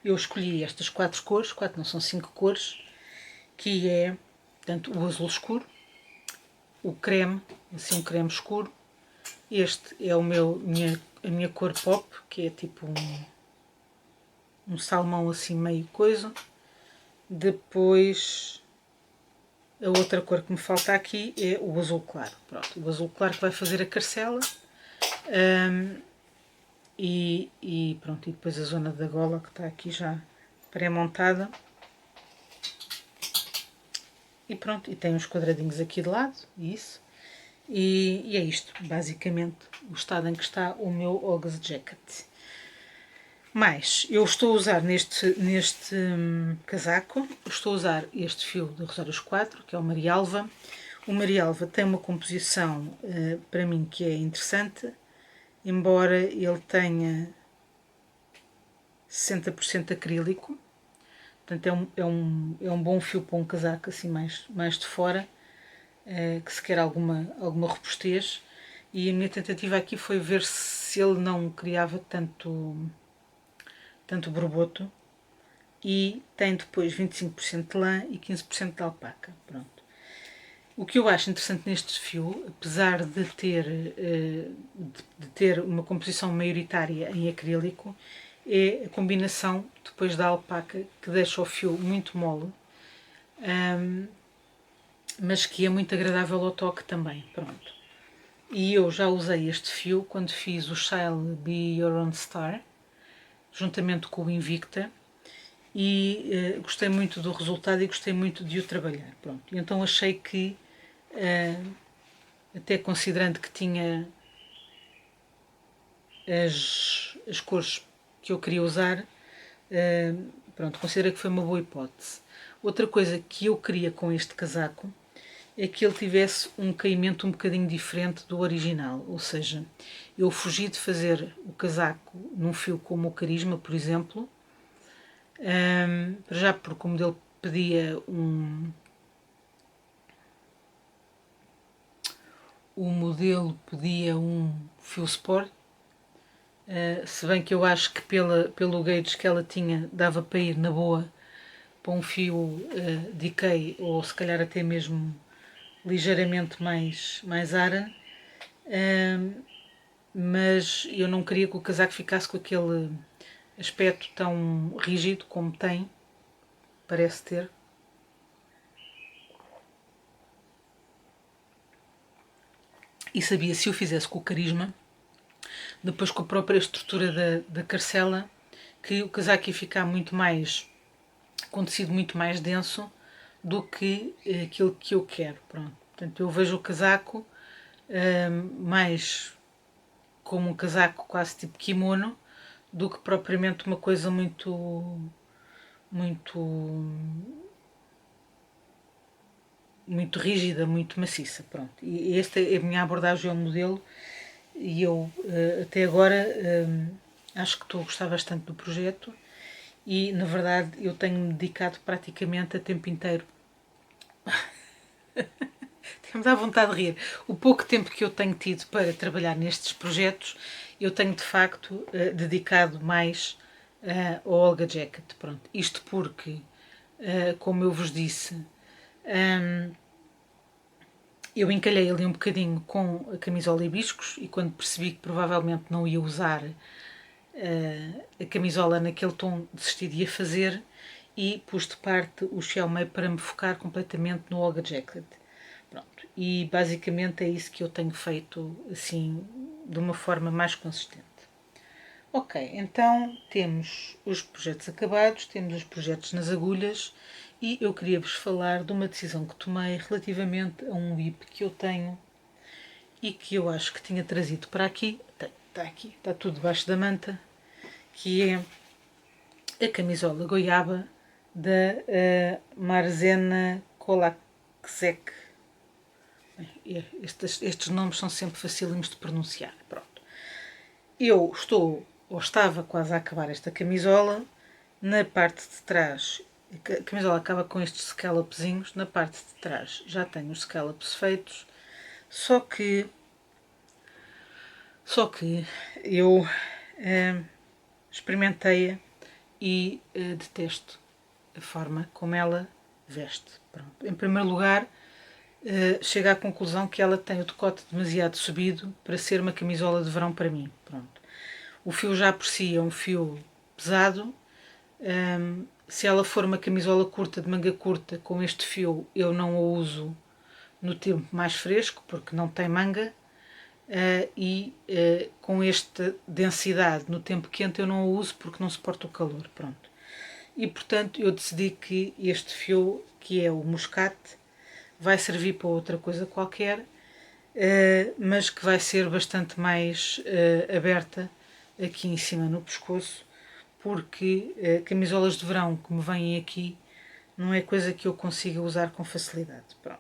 A: eu escolhi estas 4 cores, 4 não são 5 cores, que é, portanto, o azul escuro, o creme, assim um creme escuro, este é a minha cor pop, que é tipo um salmão assim meio coisa. Depois a outra cor que me falta aqui é o azul claro. Pronto, o azul claro que vai fazer a carcela. E pronto, e depois a zona da gola que está aqui já pré-montada. E pronto, e tem uns quadradinhos aqui de lado, isso. E é isto, basicamente, o estado em que está o meu August Jacket. Mas eu estou a usar neste casaco, estou a usar este fio de Roseiros 4, que é o Marialva. O Marialva tem uma composição, para mim, que é interessante, embora ele tenha 60% acrílico. Portanto, é um bom fio para um casaco assim mais de fora, que se quer alguma robustez. E a minha tentativa aqui foi ver se ele não criava tanto borboto e tem depois 25% de lã e 15% de alpaca. Pronto. O que eu acho interessante neste fio, apesar de ter uma composição maioritária em acrílico, é a combinação depois da alpaca, que deixa o fio muito mole, mas que é muito agradável ao toque também. Pronto. E eu já usei este fio quando fiz o Shine Be Your Own Star, juntamente com o Invicta, e gostei muito do resultado e gostei muito de o trabalhar. Pronto. E então achei que, até considerando que tinha as cores que eu queria usar, pronto, considero que foi uma boa hipótese. Outra coisa que eu queria com este casaco é que ele tivesse um caimento um bocadinho diferente do original, ou seja, eu fugi de fazer o casaco num fio como o Carisma, por exemplo, já porque o modelo pedia um fio sport, se bem que eu acho que pelo gauge que ela tinha dava para ir na boa para um fio decay ou se calhar até mesmo ligeiramente mais ara, mas eu não queria que o casaco ficasse com aquele aspecto tão rígido como tem, parece ter. E sabia, se o fizesse com o Carisma, depois com a própria estrutura da carcela, que o casaco ia ficar muito mais, com tecido muito mais denso do que aquilo que eu quero. Pronto. Portanto, eu vejo o casaco mais como um casaco quase tipo kimono do que propriamente uma coisa muito muito rígida, muito maciça. Pronto. E esta é a minha abordagem ao modelo e eu até agora acho que estou a gostar bastante do projeto e na verdade eu tenho-me dedicado praticamente a tempo inteiro. Me dá vontade de rir. O pouco tempo que eu tenho tido para trabalhar nestes projetos, eu tenho de facto dedicado mais ao Olga Jacket. Pronto. Isto porque, como eu vos disse, eu encalhei ali um bocadinho com a camisola hibiscos e quando percebi que provavelmente não ia usar a camisola naquele tom, desisti de a fazer e pus de parte o Xiaomei para me focar completamente no Olga Jacket. Pronto. E basicamente é isso que eu tenho feito assim de uma forma mais consistente. Ok, então temos os projetos acabados, temos os projetos nas agulhas e eu queria-vos falar de uma decisão que tomei relativamente a um WIP que eu tenho e que eu acho que tinha trazido para aqui. Está aqui, está tudo debaixo da manta, que é a camisola goiaba da Marzena Kolaksek. Estes nomes são sempre facílimos de pronunciar. Pronto. Eu estava quase a acabar esta camisola. Na parte de trás, a camisola acaba com estes scallopzinhos. Na parte de trás já tenho os scallops feitos. Só que eu experimentei-a e detesto a forma como ela veste. Pronto. Em primeiro lugar, chego à conclusão que ela tem o decote demasiado subido para ser uma camisola de verão para mim. Pronto. O fio já por si é um fio pesado. Se ela for uma camisola curta, de manga curta, com este fio, eu não a uso no tempo mais fresco, porque não tem manga. Com esta densidade no tempo quente eu não a uso porque não suporto o calor. Pronto. E portanto eu decidi que este fio, que é o moscate, vai servir para outra coisa qualquer, mas que vai ser bastante mais aberta aqui em cima no pescoço, porque camisolas de verão que me vêm aqui não é coisa que eu consiga usar com facilidade. Pronto.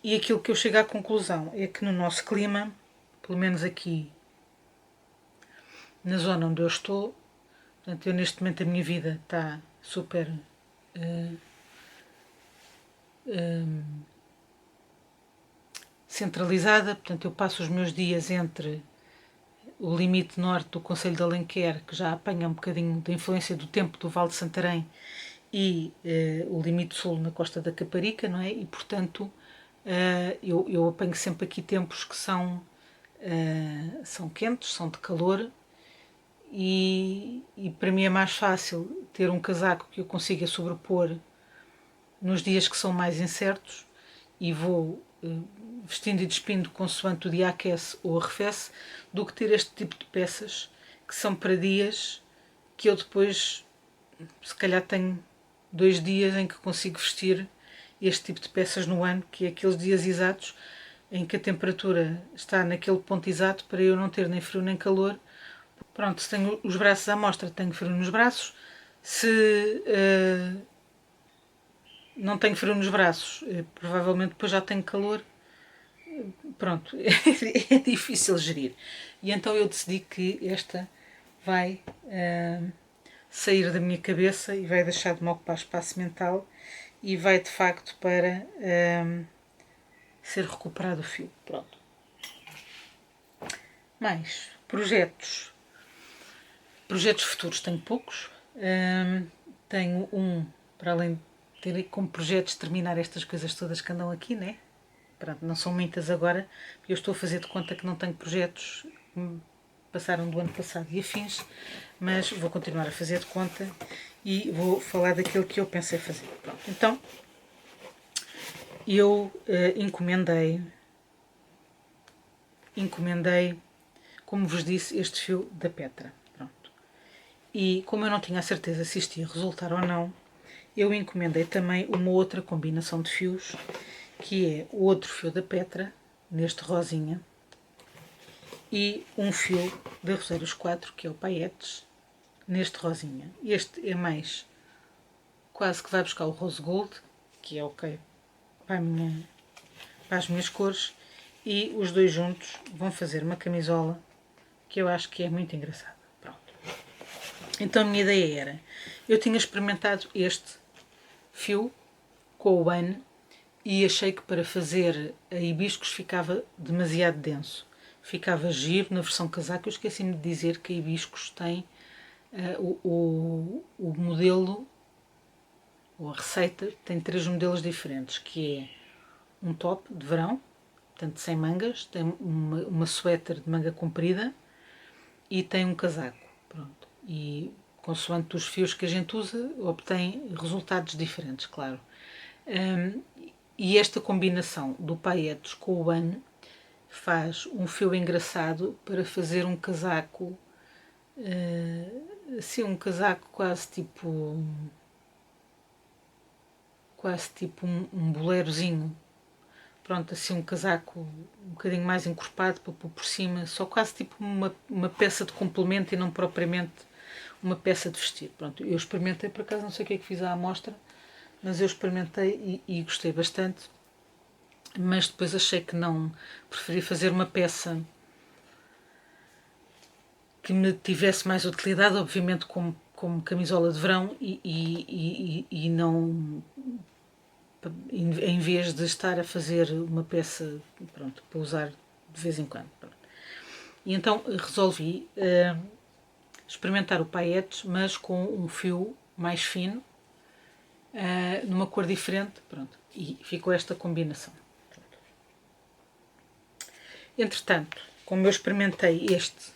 A: E aquilo que eu chego à conclusão é que no nosso clima, pelo menos aqui na zona onde eu estou, portanto, eu neste momento a minha vida está super centralizada, portanto eu passo os meus dias entre o limite norte do Concelho de Alenquer, que já apanha um bocadinho da influência do tempo do Val de Santarém, e o limite sul na Costa da Caparica, não é? E, portanto, eu apanho sempre aqui tempos que são quentes, são de calor, e para mim é mais fácil ter um casaco que eu consiga sobrepor nos dias que são mais incertos e vou vestindo e despindo consoante o dia aquece ou arrefece, do que ter este tipo de peças que são para dias que eu depois, se calhar, tenho 2 dias em que consigo vestir este tipo de peças no ano, que é aqueles dias exatos em que a temperatura está naquele ponto exato para eu não ter nem frio nem calor. Pronto, se tenho os braços à mostra, tenho frio nos braços. Se não tenho frio nos braços, provavelmente depois já tenho calor. Pronto, é difícil gerir. E então eu decidi que esta vai sair da minha cabeça e vai deixar de me ocupar espaço mental e vai de facto para ser recuperado o fio. Pronto. Mais projetos. Projetos futuros tenho poucos. Tenho para além de ter como projetos terminar estas coisas todas que andam aqui, né? Pronto, não são muitas agora, eu estou a fazer de conta que não tenho projetos que me passaram do ano passado e afins, mas vou continuar a fazer de conta e vou falar daquilo que eu pensei fazer. Pronto, então, eu encomendei, como vos disse, este fio da Petra. Pronto. E como eu não tinha a certeza se isto ia resultar ou não, eu encomendei também uma outra combinação de fios, que é o outro fio da Petra, neste rosinha, e um fio da Roseiros 4, que é o Paillettes, neste rosinha. Este é mais, quase que vai buscar o Rose Gold, que é ok para as minhas cores, e os dois juntos vão fazer uma camisola que eu acho que é muito engraçada. Pronto. Então a minha ideia era, eu tinha experimentado este fio com o One e achei que para fazer a hibiscos ficava demasiado denso. Ficava giro na versão casaco. Eu esqueci-me de dizer que a hibiscos tem o modelo, ou a receita, tem 3 modelos diferentes, que é um top de verão, portanto sem mangas, tem uma suéter de manga comprida e tem um casaco. Pronto. E consoante os fios que a gente usa, obtém resultados diferentes, claro. E esta combinação do Paillettes com o One faz um fio engraçado para fazer um casaco, assim, um casaco quase tipo um bolerozinho. Pronto, assim um casaco um bocadinho mais encorpado para pôr por cima, só quase tipo uma peça de complemento e não propriamente uma peça de vestir. Pronto, eu experimentei, por acaso não sei o que é que fiz à amostra, mas eu experimentei e gostei bastante, mas depois achei que não, preferi fazer uma peça que me tivesse mais utilidade, obviamente como camisola de verão e não, em vez de estar a fazer uma peça, pronto, para usar de vez em quando. Pronto. E então resolvi experimentar o Paillettes, mas com um fio mais fino, numa cor diferente, pronto, e ficou esta combinação. Pronto. Entretanto, como eu experimentei este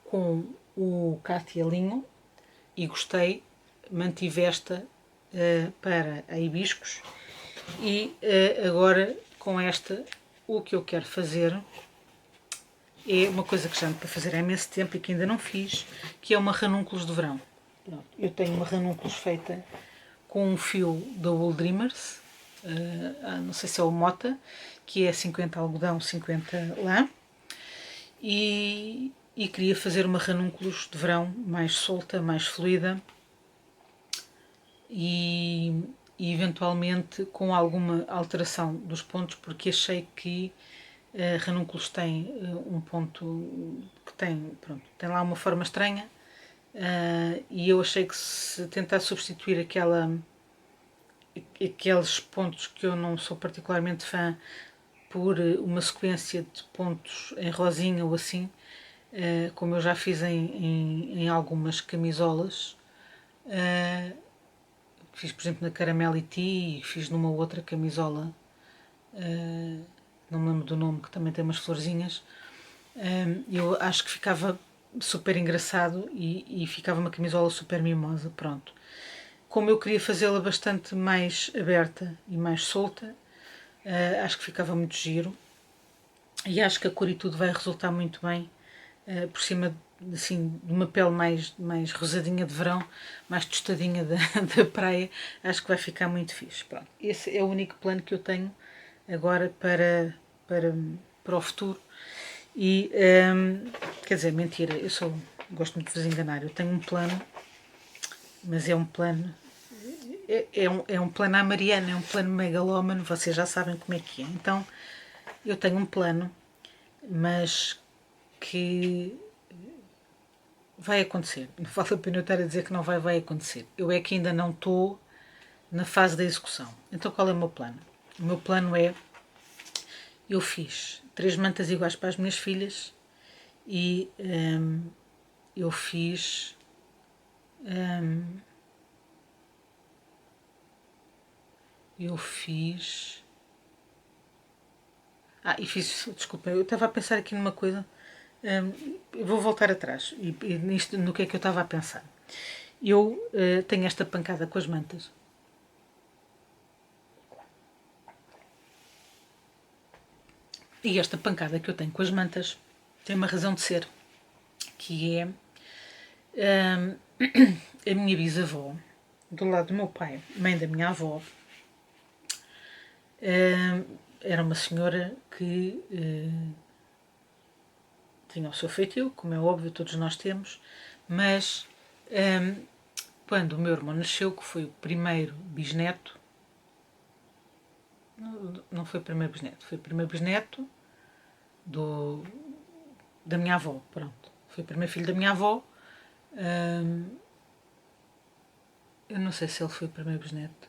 A: com o Katia Linho e gostei, mantive esta para a hibiscos e agora com esta o que eu quero fazer é uma coisa que já ando para fazer há imenso tempo e que ainda não fiz, que é uma ranúnculos de verão. Pronto, eu tenho uma ranúnculos feita com um fio da Wool Dreamers, não sei se é o Mota, que é 50 algodão, 50 lã, e queria fazer uma ranúnculos de verão mais solta, mais fluida e eventualmente com alguma alteração dos pontos, porque achei que ranúnculos tem um ponto que tem lá uma forma estranha, e eu achei que se tentar substituir aqueles pontos que eu não sou particularmente fã por uma sequência de pontos em rosinha ou assim, como eu já fiz em algumas camisolas. Fiz, por exemplo, na Caramel e Tea, e fiz numa outra camisola, não me lembro do nome, que também tem umas florzinhas. Eu acho que ficava super engraçado e ficava uma camisola super mimosa, pronto. Como eu queria fazê-la bastante mais aberta e mais solta, acho que ficava muito giro. E acho que a cor e tudo vai resultar muito bem, por cima assim, de uma pele mais rosadinha de verão, mais tostadinha da praia. Acho que vai ficar muito fixe. Pronto, esse é o único plano que eu tenho agora para o futuro. E, quer dizer, mentira, gosto muito de vos enganar. Eu tenho um plano, mas é um plano. É um plano à Mariana, é um plano megalómano, vocês já sabem como é que é. Então, eu tenho um plano, mas que vai acontecer. Não vale a pena eu estar a dizer que não vai acontecer. Eu é que ainda não estou na fase da execução. Então, qual é o meu plano? O meu plano é: eu fiz 3 mantas iguais para as minhas filhas e eu fiz e fiz, desculpa, eu estava a pensar aqui numa coisa. Eu vou voltar atrás e nisto, no que é que eu estava a pensar. Eu tenho esta pancada com as mantas. E esta pancada que eu tenho com as mantas tem uma razão de ser, que é a minha bisavó, do lado do meu pai, mãe da minha avó, era uma senhora que tinha o seu feitio, como é óbvio, todos nós temos, mas quando o meu irmão nasceu, que foi o primeiro bisneto, não foi o primeiro bisneto, foi o primeiro bisneto da minha avó, pronto. Foi o primeiro filho da minha avó. Eu não sei se ele foi o primeiro bisneto.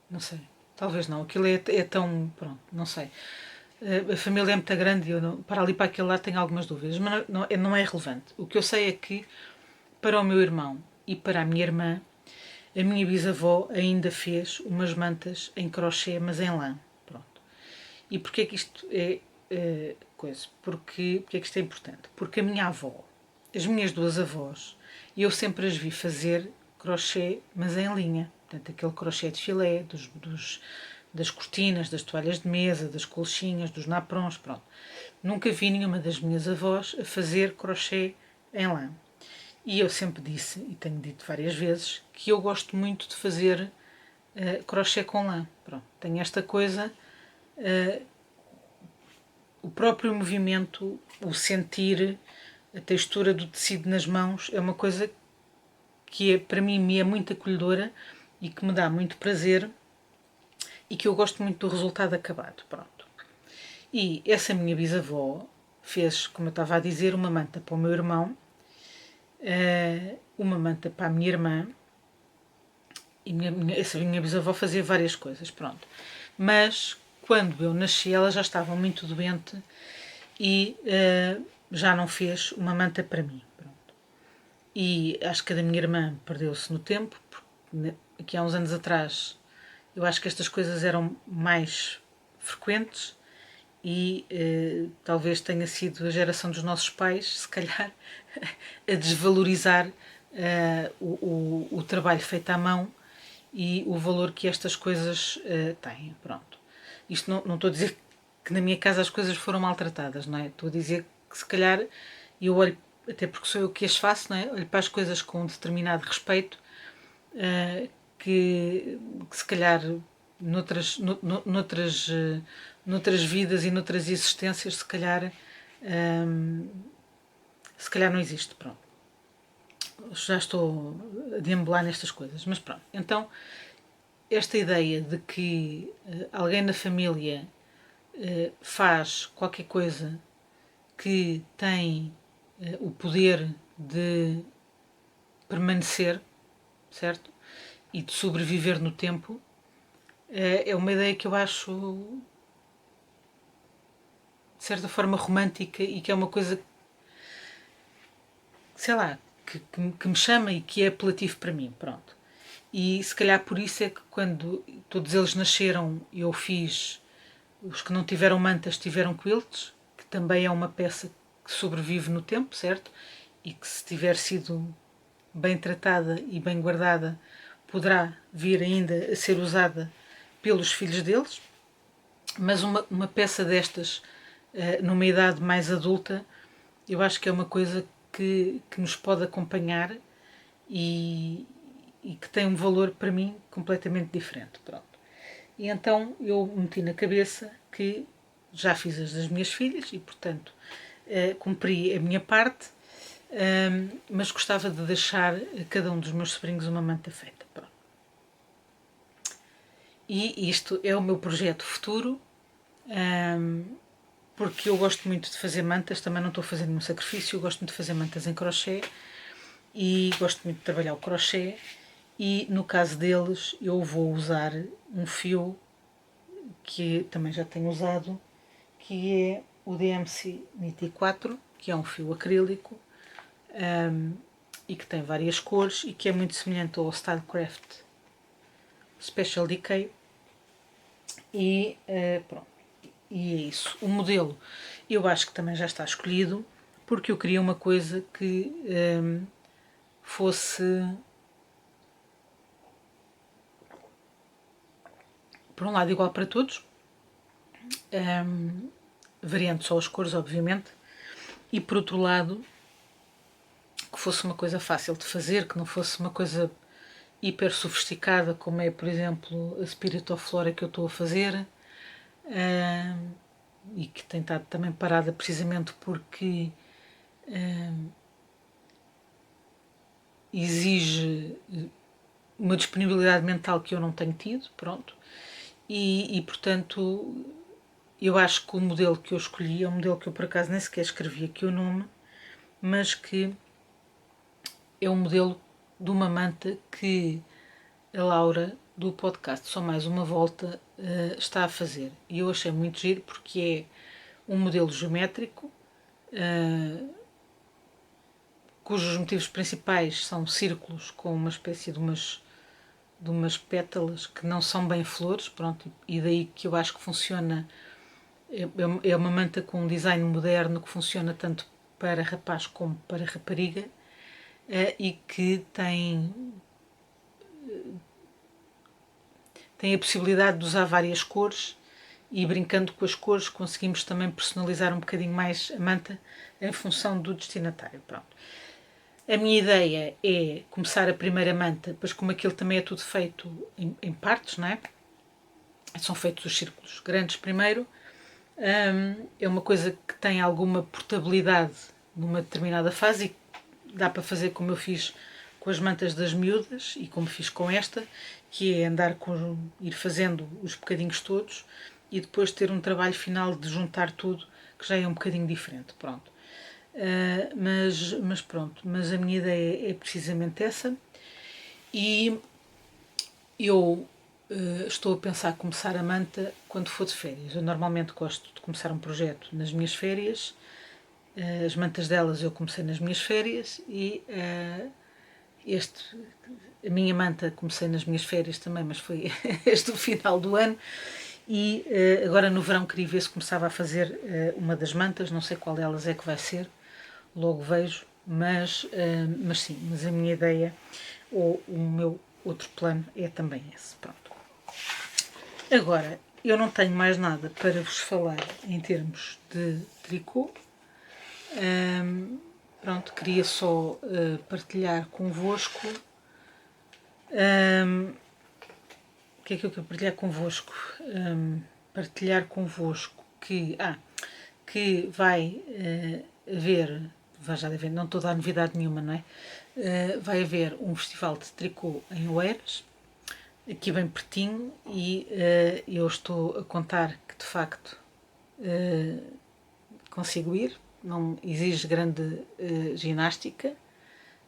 A: Não sei. Talvez não. Aquilo é tão. Pronto, não sei. A família é muito grande e eu para ali para aquele lado tenho algumas dúvidas, mas não é relevante. O que eu sei é que para o meu irmão e para a minha irmã, a minha bisavó ainda fez umas mantas em crochê, mas em lã. Pronto. E porquê que isto é coisa? Porque é que isto é importante? Porque a minha avó, as minhas duas avós, eu sempre as vi fazer crochê, mas em linha. Portanto, aquele crochê de filé, das cortinas, das toalhas de mesa, das colchinhas, dos naprons, pronto. Nunca vi nenhuma das minhas avós a fazer crochê em lã. E eu sempre disse, e tenho dito várias vezes, que eu gosto muito de fazer crochê com lã. Pronto, tenho esta coisa, o próprio movimento, o sentir, a textura do tecido nas mãos é uma coisa que para mim me é muito acolhedora e que me dá muito prazer e que eu gosto muito do resultado acabado. Pronto. E essa minha bisavó fez, como eu estava a dizer, uma manta para o meu irmão, uma manta para a minha irmã, e essa minha bisavó fazia várias coisas, pronto. Mas quando eu nasci ela já estava muito doente e já não fez uma manta para mim. Pronto. E acho que a da minha irmã perdeu-se no tempo, porque aqui há uns anos atrás eu acho que estas coisas eram mais frequentes e talvez tenha sido a geração dos nossos pais, se calhar, a desvalorizar o trabalho feito à mão e o valor que estas coisas têm. Pronto. Isto não estou a dizer que na minha casa as coisas foram maltratadas, não é? Estou a dizer que se calhar eu olho, até porque sou eu que as faço, não é? Olho para as coisas com um determinado respeito que se calhar noutras vidas e noutras existências se calhar não existe, pronto. Já estou a deambular nestas coisas, mas pronto. Então, esta ideia de que alguém na família faz qualquer coisa que tem o poder de permanecer, certo? E de sobreviver no tempo, é uma ideia que eu acho certa forma romântica e que é uma coisa, sei lá, que me chama e que é apelativo para mim, pronto. E se calhar por isso é que quando todos eles nasceram eu fiz, os que não tiveram mantas tiveram quilts, que também é uma peça que sobrevive no tempo, certo? E que se tiver sido bem tratada e bem guardada poderá vir ainda a ser usada pelos filhos deles, mas uma peça destas numa idade mais adulta eu acho que é uma coisa que nos pode acompanhar e, e que tem um valor para mim completamente diferente. Pronto. E então eu meti na cabeça que já fiz as das minhas filhas e, portanto, cumpri a minha parte, mas gostava de deixar a cada um dos meus sobrinhos uma manta feita. Pronto. E isto é o meu projeto futuro, porque eu gosto muito de fazer mantas, também não estou a fazer nenhum sacrifício, eu gosto muito de fazer mantas em crochê e gosto muito de trabalhar o crochê. E no caso deles, eu vou usar um fio que também já tenho usado, que é o DMC Nitty 4, que é um fio acrílico e que tem várias cores e que é muito semelhante ao Stylecraft Special Decay. E pronto, e é isso. O modelo eu acho que também já está escolhido, porque eu queria uma coisa que fosse, por um lado, igual para todos, variando só as cores, obviamente, e por outro lado, que fosse uma coisa fácil de fazer, que não fosse uma coisa hiper sofisticada, como é, por exemplo, a Spirit of Flora que eu estou a fazer, e que tem estado também parada precisamente porque exige uma disponibilidade mental que eu não tenho tido, pronto, e portanto eu acho que o modelo que eu escolhi é um modelo que eu por acaso nem sequer escrevi aqui o nome, mas que é um modelo de uma manta que a Laura do podcast Só Mais Uma Volta está a fazer. E eu achei muito giro porque é um modelo geométrico cujos motivos principais são círculos com uma espécie de umas pétalas que não são bem flores, pronto, e daí que eu acho que funciona, é uma manta com um design moderno que funciona tanto para rapaz como para rapariga e que tem a possibilidade de usar várias cores e brincando com as cores conseguimos também personalizar um bocadinho mais a manta em função do destinatário. Pronto. A minha ideia é começar a primeira manta, pois como aquilo também é tudo feito em partes, não é? São feitos os círculos grandes primeiro. É uma coisa que tem alguma portabilidade numa determinada fase e dá para fazer como eu fiz com as mantas das miúdas e como fiz com esta, que é ir fazendo os bocadinhos todos e depois ter um trabalho final de juntar tudo, que já é um bocadinho diferente, pronto. Mas pronto, mas a minha ideia é precisamente essa e eu estou a pensar começar a manta quando for de férias. Eu normalmente gosto de começar um projeto nas minhas férias, as mantas delas eu comecei nas minhas férias e a minha manta comecei nas minhas férias também, mas foi este o final do ano. E agora no verão queria ver se começava a fazer uma das mantas, não sei qual delas é que vai ser, logo vejo, mas sim, mas a minha ideia, ou o meu outro plano é também esse. Pronto. Agora, eu não tenho mais nada para vos falar em termos de tricô. Pronto, queria só partilhar convosco. O que é que eu quero partilhar convosco? Partilhar convosco que vai haver, já deve, não estou a dar novidade nenhuma, não é? Vai haver um festival de tricô em Oeiras, aqui bem pertinho, e eu estou a contar que de facto consigo ir, não exige grande ginástica,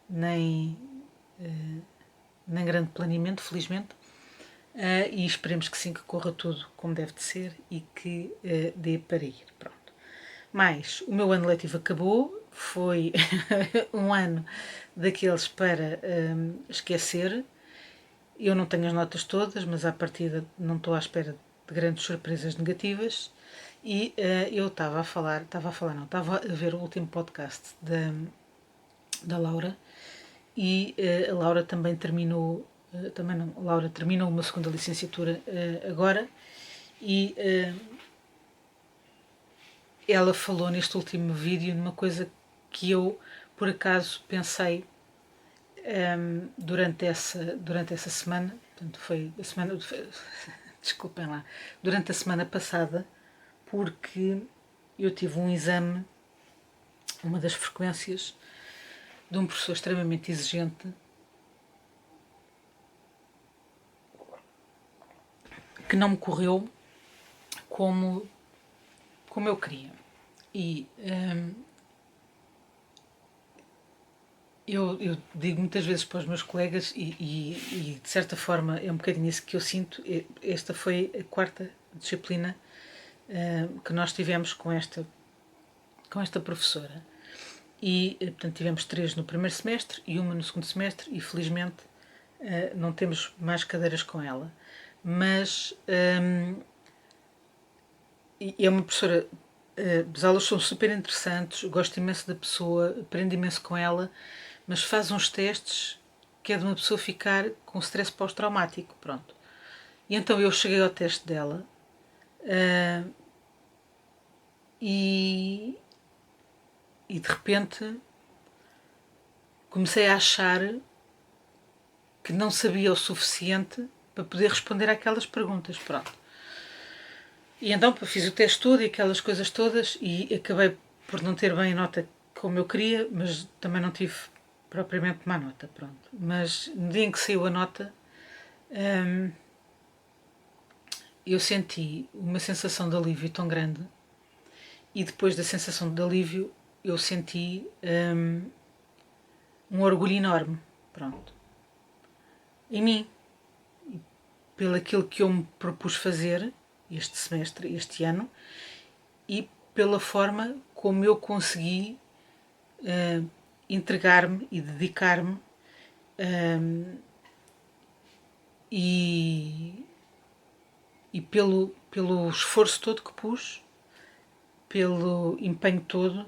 A: nem grande planeamento, felizmente, e esperemos que sim, que corra tudo como deve de ser e que dê para ir. Pronto. Mas o meu ano letivo acabou, foi um ano daqueles para esquecer. Eu não tenho as notas todas, mas à partida não estou à espera de grandes surpresas negativas. E eu estava a ver o último podcast da Laura e a Laura também terminou, também não, a Laura terminou uma segunda licenciatura agora e ela falou neste último vídeo numa coisa que eu por acaso pensei durante essa semana, portanto foi a semana, desculpem lá, durante a semana passada, porque eu tive um exame, uma das frequências, de um professor extremamente exigente, que não me correu como eu queria. E eu digo muitas vezes para os meus colegas, e de certa forma é um bocadinho isso que eu sinto. Esta foi a quarta disciplina que nós tivemos com esta professora. E, portanto, tivemos 3 no primeiro semestre e uma no segundo semestre, e felizmente não temos mais cadeiras com ela. Mas é uma professora. As aulas são super interessantes, gosto imenso da pessoa, aprendo imenso com ela, mas faz uns testes que é de uma pessoa ficar com stress pós-traumático, pronto. E então eu cheguei ao teste dela e de repente comecei a achar que não sabia o suficiente para poder responder àquelas perguntas, pronto. E então fiz o teste todo e aquelas coisas todas e acabei por não ter bem a nota como eu queria, mas também não tive propriamente má nota, pronto. Mas no dia em que saiu a nota, eu senti uma sensação de alívio tão grande, e depois da sensação de alívio eu senti um orgulho enorme, pronto, em mim, pelo aquilo que eu me propus fazer este semestre, este ano, e pela forma como eu consegui entregar-me e dedicar-me e pelo esforço todo que pus, pelo empenho todo,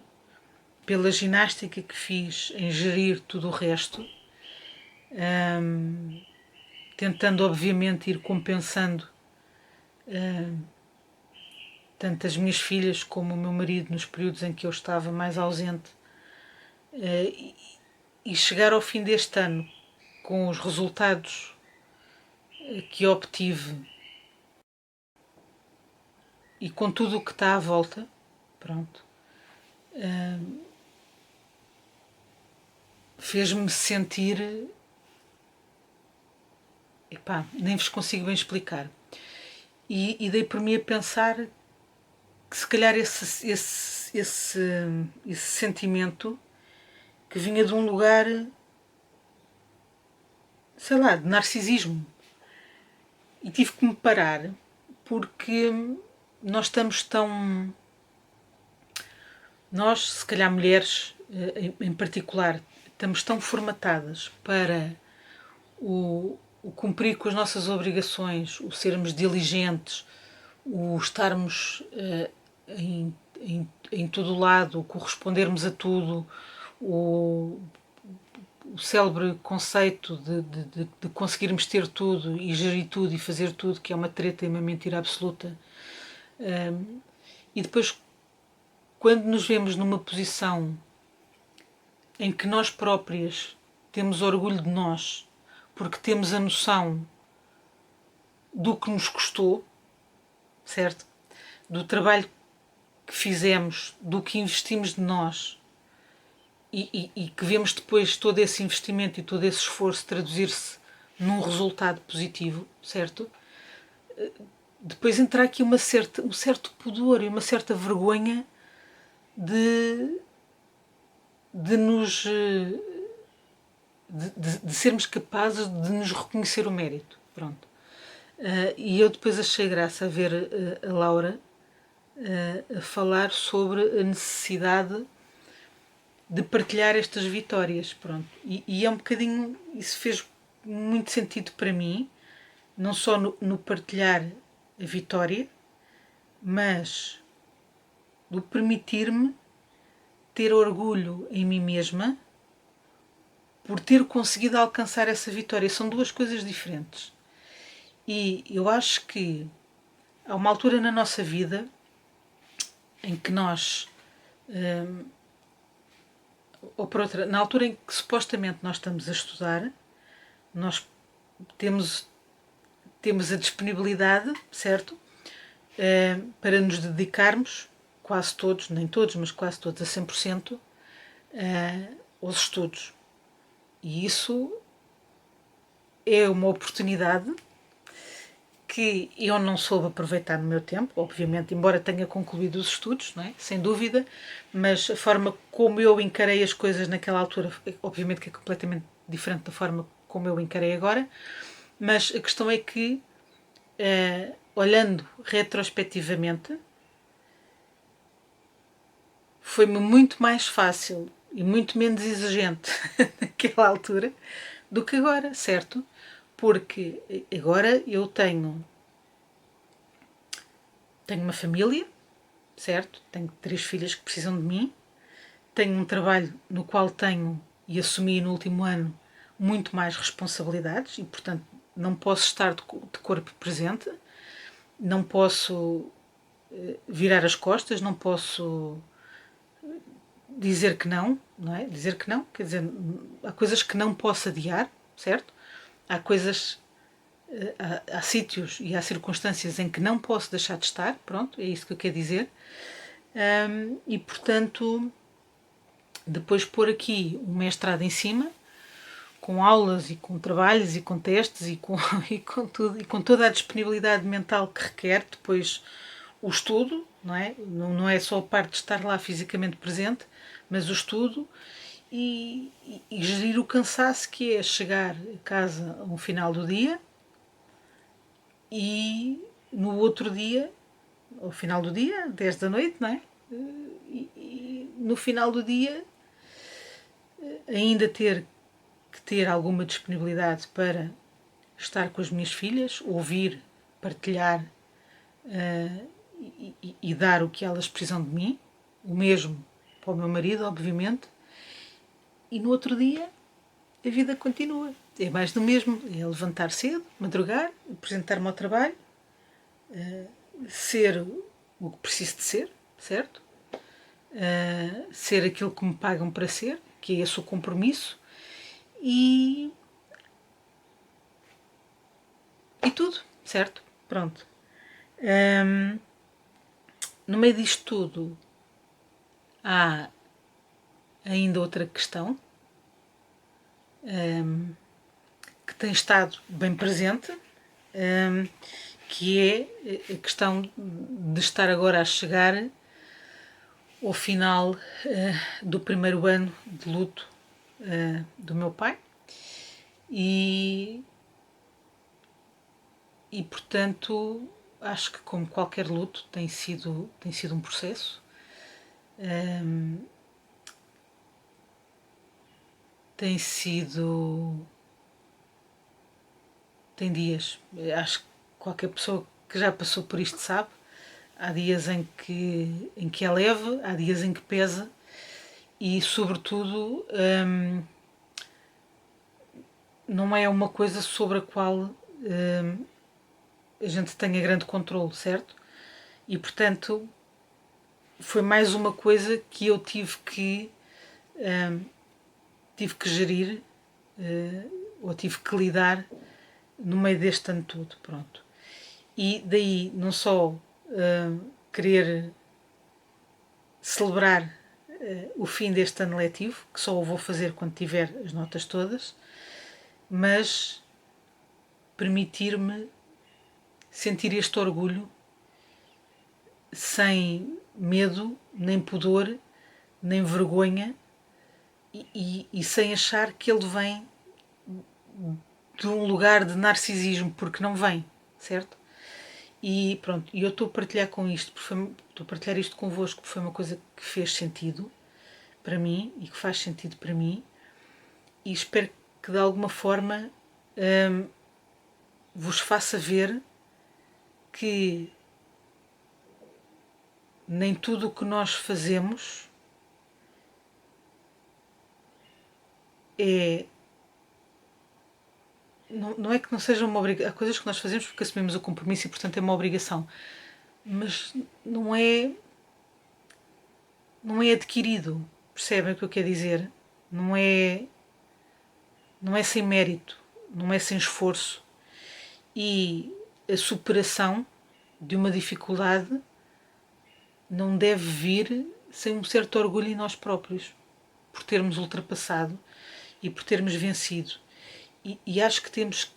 A: pela ginástica que fiz em gerir tudo o resto, tentando obviamente ir compensando tanto as minhas filhas como o meu marido nos períodos em que eu estava mais ausente, e chegar ao fim deste ano com os resultados que obtive e com tudo o que está à volta, pronto, fez-me sentir, epá, nem vos consigo bem explicar. E dei por mim a pensar que se calhar esse sentimento que vinha de um lugar, sei lá, de narcisismo. E tive que me parar porque nós estamos tão... Nós, se calhar mulheres em particular, estamos tão formatadas para o cumprir com as nossas obrigações, o sermos diligentes, o estarmos em todo lado, o correspondermos a tudo, o célebre conceito de conseguirmos ter tudo e gerir tudo e fazer tudo, que é uma treta e uma mentira absoluta. E depois, quando nos vemos numa posição em que nós próprias temos orgulho de nós, porque temos a noção do que nos custou, certo? Do trabalho que fizemos, do que investimos de nós, e que vemos depois todo esse investimento e todo esse esforço traduzir-se num resultado positivo, certo? Depois entra aqui um certo pudor e uma certa vergonha de nos... de sermos capazes de nos reconhecer o mérito, pronto. E eu depois achei graça a ver a Laura a falar sobre a necessidade de partilhar estas vitórias, pronto. E é um bocadinho, isso fez muito sentido para mim, não só no partilhar a vitória, mas do permitir-me ter orgulho em mim mesma por ter conseguido alcançar essa vitória. São duas coisas diferentes. E eu acho que há uma altura na nossa vida em que nós, ou por outra, na altura em que supostamente nós estamos a estudar, nós temos a disponibilidade, certo? Para nos dedicarmos, quase todos, nem todos, mas quase todos a 100%, aos estudos. E isso é uma oportunidade que eu não soube aproveitar no meu tempo, obviamente, embora tenha concluído os estudos, não é? Sem dúvida, mas a forma como eu encarei as coisas naquela altura, obviamente que é completamente diferente da forma como eu encarei agora, mas a questão é que, olhando retrospectivamente, foi-me muito mais fácil e muito menos exigente naquela altura do que agora, certo? Porque agora eu tenho uma família, certo? Tenho 3 filhas que precisam de mim, tenho um trabalho no qual tenho e assumi no último ano muito mais responsabilidades e, portanto, não posso estar de corpo presente, não posso virar as costas, não posso dizer que não, não é? Dizer que não, quer dizer, há coisas que não posso adiar, certo? Há coisas, há sítios e há circunstâncias em que não posso deixar de estar, pronto, é isso que eu quero dizer. E, portanto, depois pôr aqui um mestrado em cima, com aulas e com trabalhos e com testes e com, e com tudo, e com toda a disponibilidade mental que requer depois o estudo, não é? Não é só a parte de estar lá fisicamente presente, mas o estudo e gerir o cansaço que é chegar a casa ao final do dia e no outro dia, ao final do dia, 10 da noite, não é? E no final do dia ainda ter que ter alguma disponibilidade para estar com as minhas filhas, ouvir, partilhar e dar o que elas precisam de mim, o mesmo para o meu marido, obviamente, e no outro dia a vida continua. É mais do mesmo, é levantar cedo, madrugar, apresentar-me ao trabalho, ser o que preciso de ser, certo? Ser aquilo que me pagam para ser, que é esse o compromisso, e tudo, certo? Pronto. No meio disto tudo há ainda outra questão que tem estado bem presente, que é a questão de estar agora a chegar ao final do primeiro ano de luto do meu pai e portanto acho que como qualquer luto tem sido um processo, tem dias, acho que qualquer pessoa que já passou por isto sabe, há dias em que é leve, há dias em que pesa e sobretudo não é uma coisa sobre a qual a gente tenha grande controle, certo? E portanto foi mais uma coisa que eu tive que gerir ou tive que lidar no meio deste ano todo, pronto. E daí não só querer celebrar o fim deste ano letivo, que só o vou fazer quando tiver as notas todas, mas permitir-me sentir este orgulho sem medo, nem pudor, nem vergonha e sem achar que ele vem de um lugar de narcisismo, porque não vem, certo? E pronto, eu estou a partilhar com isto, estou estou a partilhar isto convosco porque foi uma coisa que fez sentido para mim e que faz sentido para mim, e espero que de alguma forma vos faça ver que nem tudo o que nós fazemos é... Não é que não seja uma obrigação. Há coisas que nós fazemos porque assumimos o compromisso e, portanto, é uma obrigação. Mas não é adquirido. Percebem o que eu quero dizer? Não é sem mérito, não é sem esforço. E a superação de uma dificuldade não deve vir sem um certo orgulho em nós próprios, por termos ultrapassado e por termos vencido. E acho que temos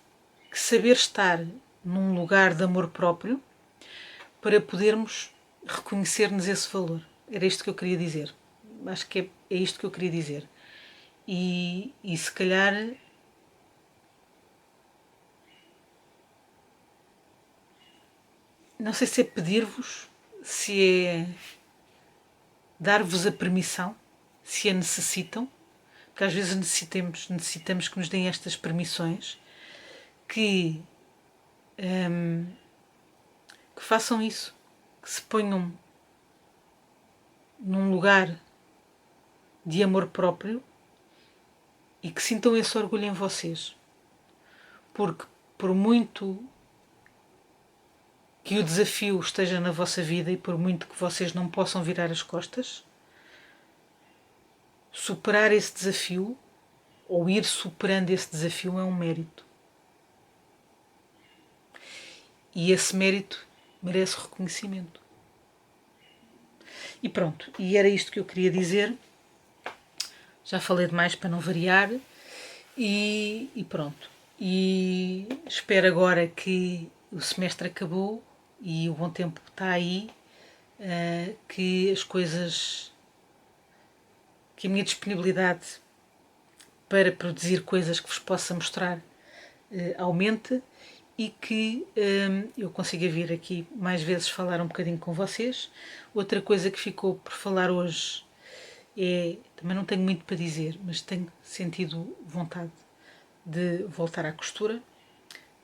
A: que saber estar num lugar de amor próprio para podermos reconhecer-nos esse valor. Era isto que eu queria dizer. Acho que é isto que eu queria dizer. E se calhar não sei se é pedir-vos, se é dar-vos a permissão, se a necessitam, porque às vezes necessitamos que nos deem estas permissões, que façam isso, que se ponham num lugar de amor próprio e que sintam esse orgulho em vocês. Porque por muito que o desafio esteja na vossa vida e por muito que vocês não possam virar as costas, superar esse desafio ou ir superando esse desafio é um mérito. E esse mérito merece reconhecimento. E pronto, e era isto que eu queria dizer. Já falei demais para não variar. E pronto. E espero agora que o semestre acabou e o bom tempo está aí, que as coisas, que a minha disponibilidade para produzir coisas que vos possa mostrar aumente e que eu consiga vir aqui mais vezes falar um bocadinho com vocês. Outra coisa que ficou por falar hoje é, também não tenho muito para dizer, mas tenho sentido vontade de voltar à costura.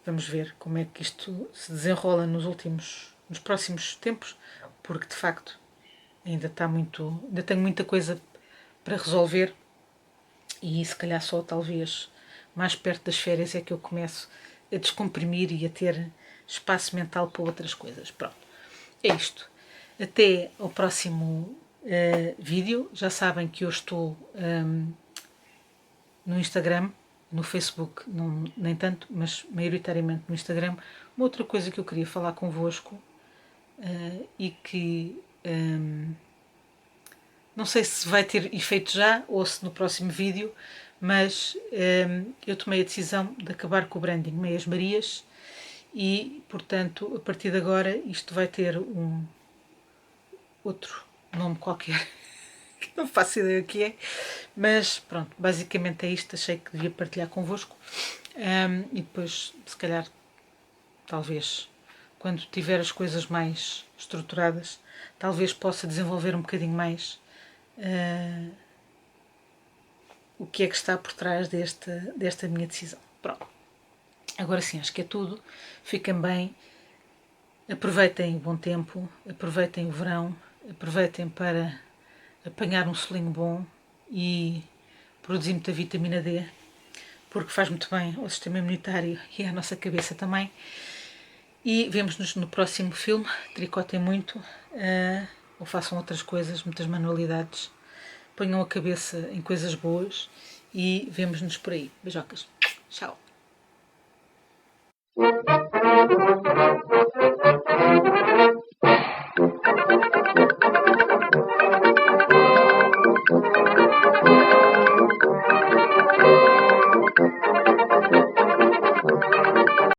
A: Vamos ver como é que isto se desenrola nos próximos tempos, porque de facto ainda tenho muita coisa para resolver e se calhar só talvez mais perto das férias é que eu começo a descomprimir e a ter espaço mental para outras coisas. Pronto, é isto. Até ao próximo vídeo. Já sabem que eu estou no Instagram, no Facebook, não, nem tanto, mas maioritariamente no Instagram. Uma outra coisa que eu queria falar convosco e que não sei se vai ter efeito já ou se no próximo vídeo, mas eu tomei a decisão de acabar com o branding Meias Marias e, portanto, a partir de agora isto vai ter um outro nome qualquer, que não faço ideia o que é, mas pronto, basicamente é isto. Achei que devia partilhar convosco e depois, se calhar, talvez, quando tiver as coisas mais estruturadas, talvez possa desenvolver um bocadinho mais o que é que está por trás desta minha decisão. Pronto. Agora sim, acho que é tudo. Fiquem bem. Aproveitem o bom tempo. Aproveitem o verão. Aproveitem para apanhar um solinho bom e produzir muita vitamina D, porque faz muito bem ao sistema imunitário e à nossa cabeça também. E vemo-nos no próximo filme. Tricotem muito, ou façam outras coisas, muitas manualidades. Ponham a cabeça em coisas boas e vemo-nos por aí. Beijocas. Tchau.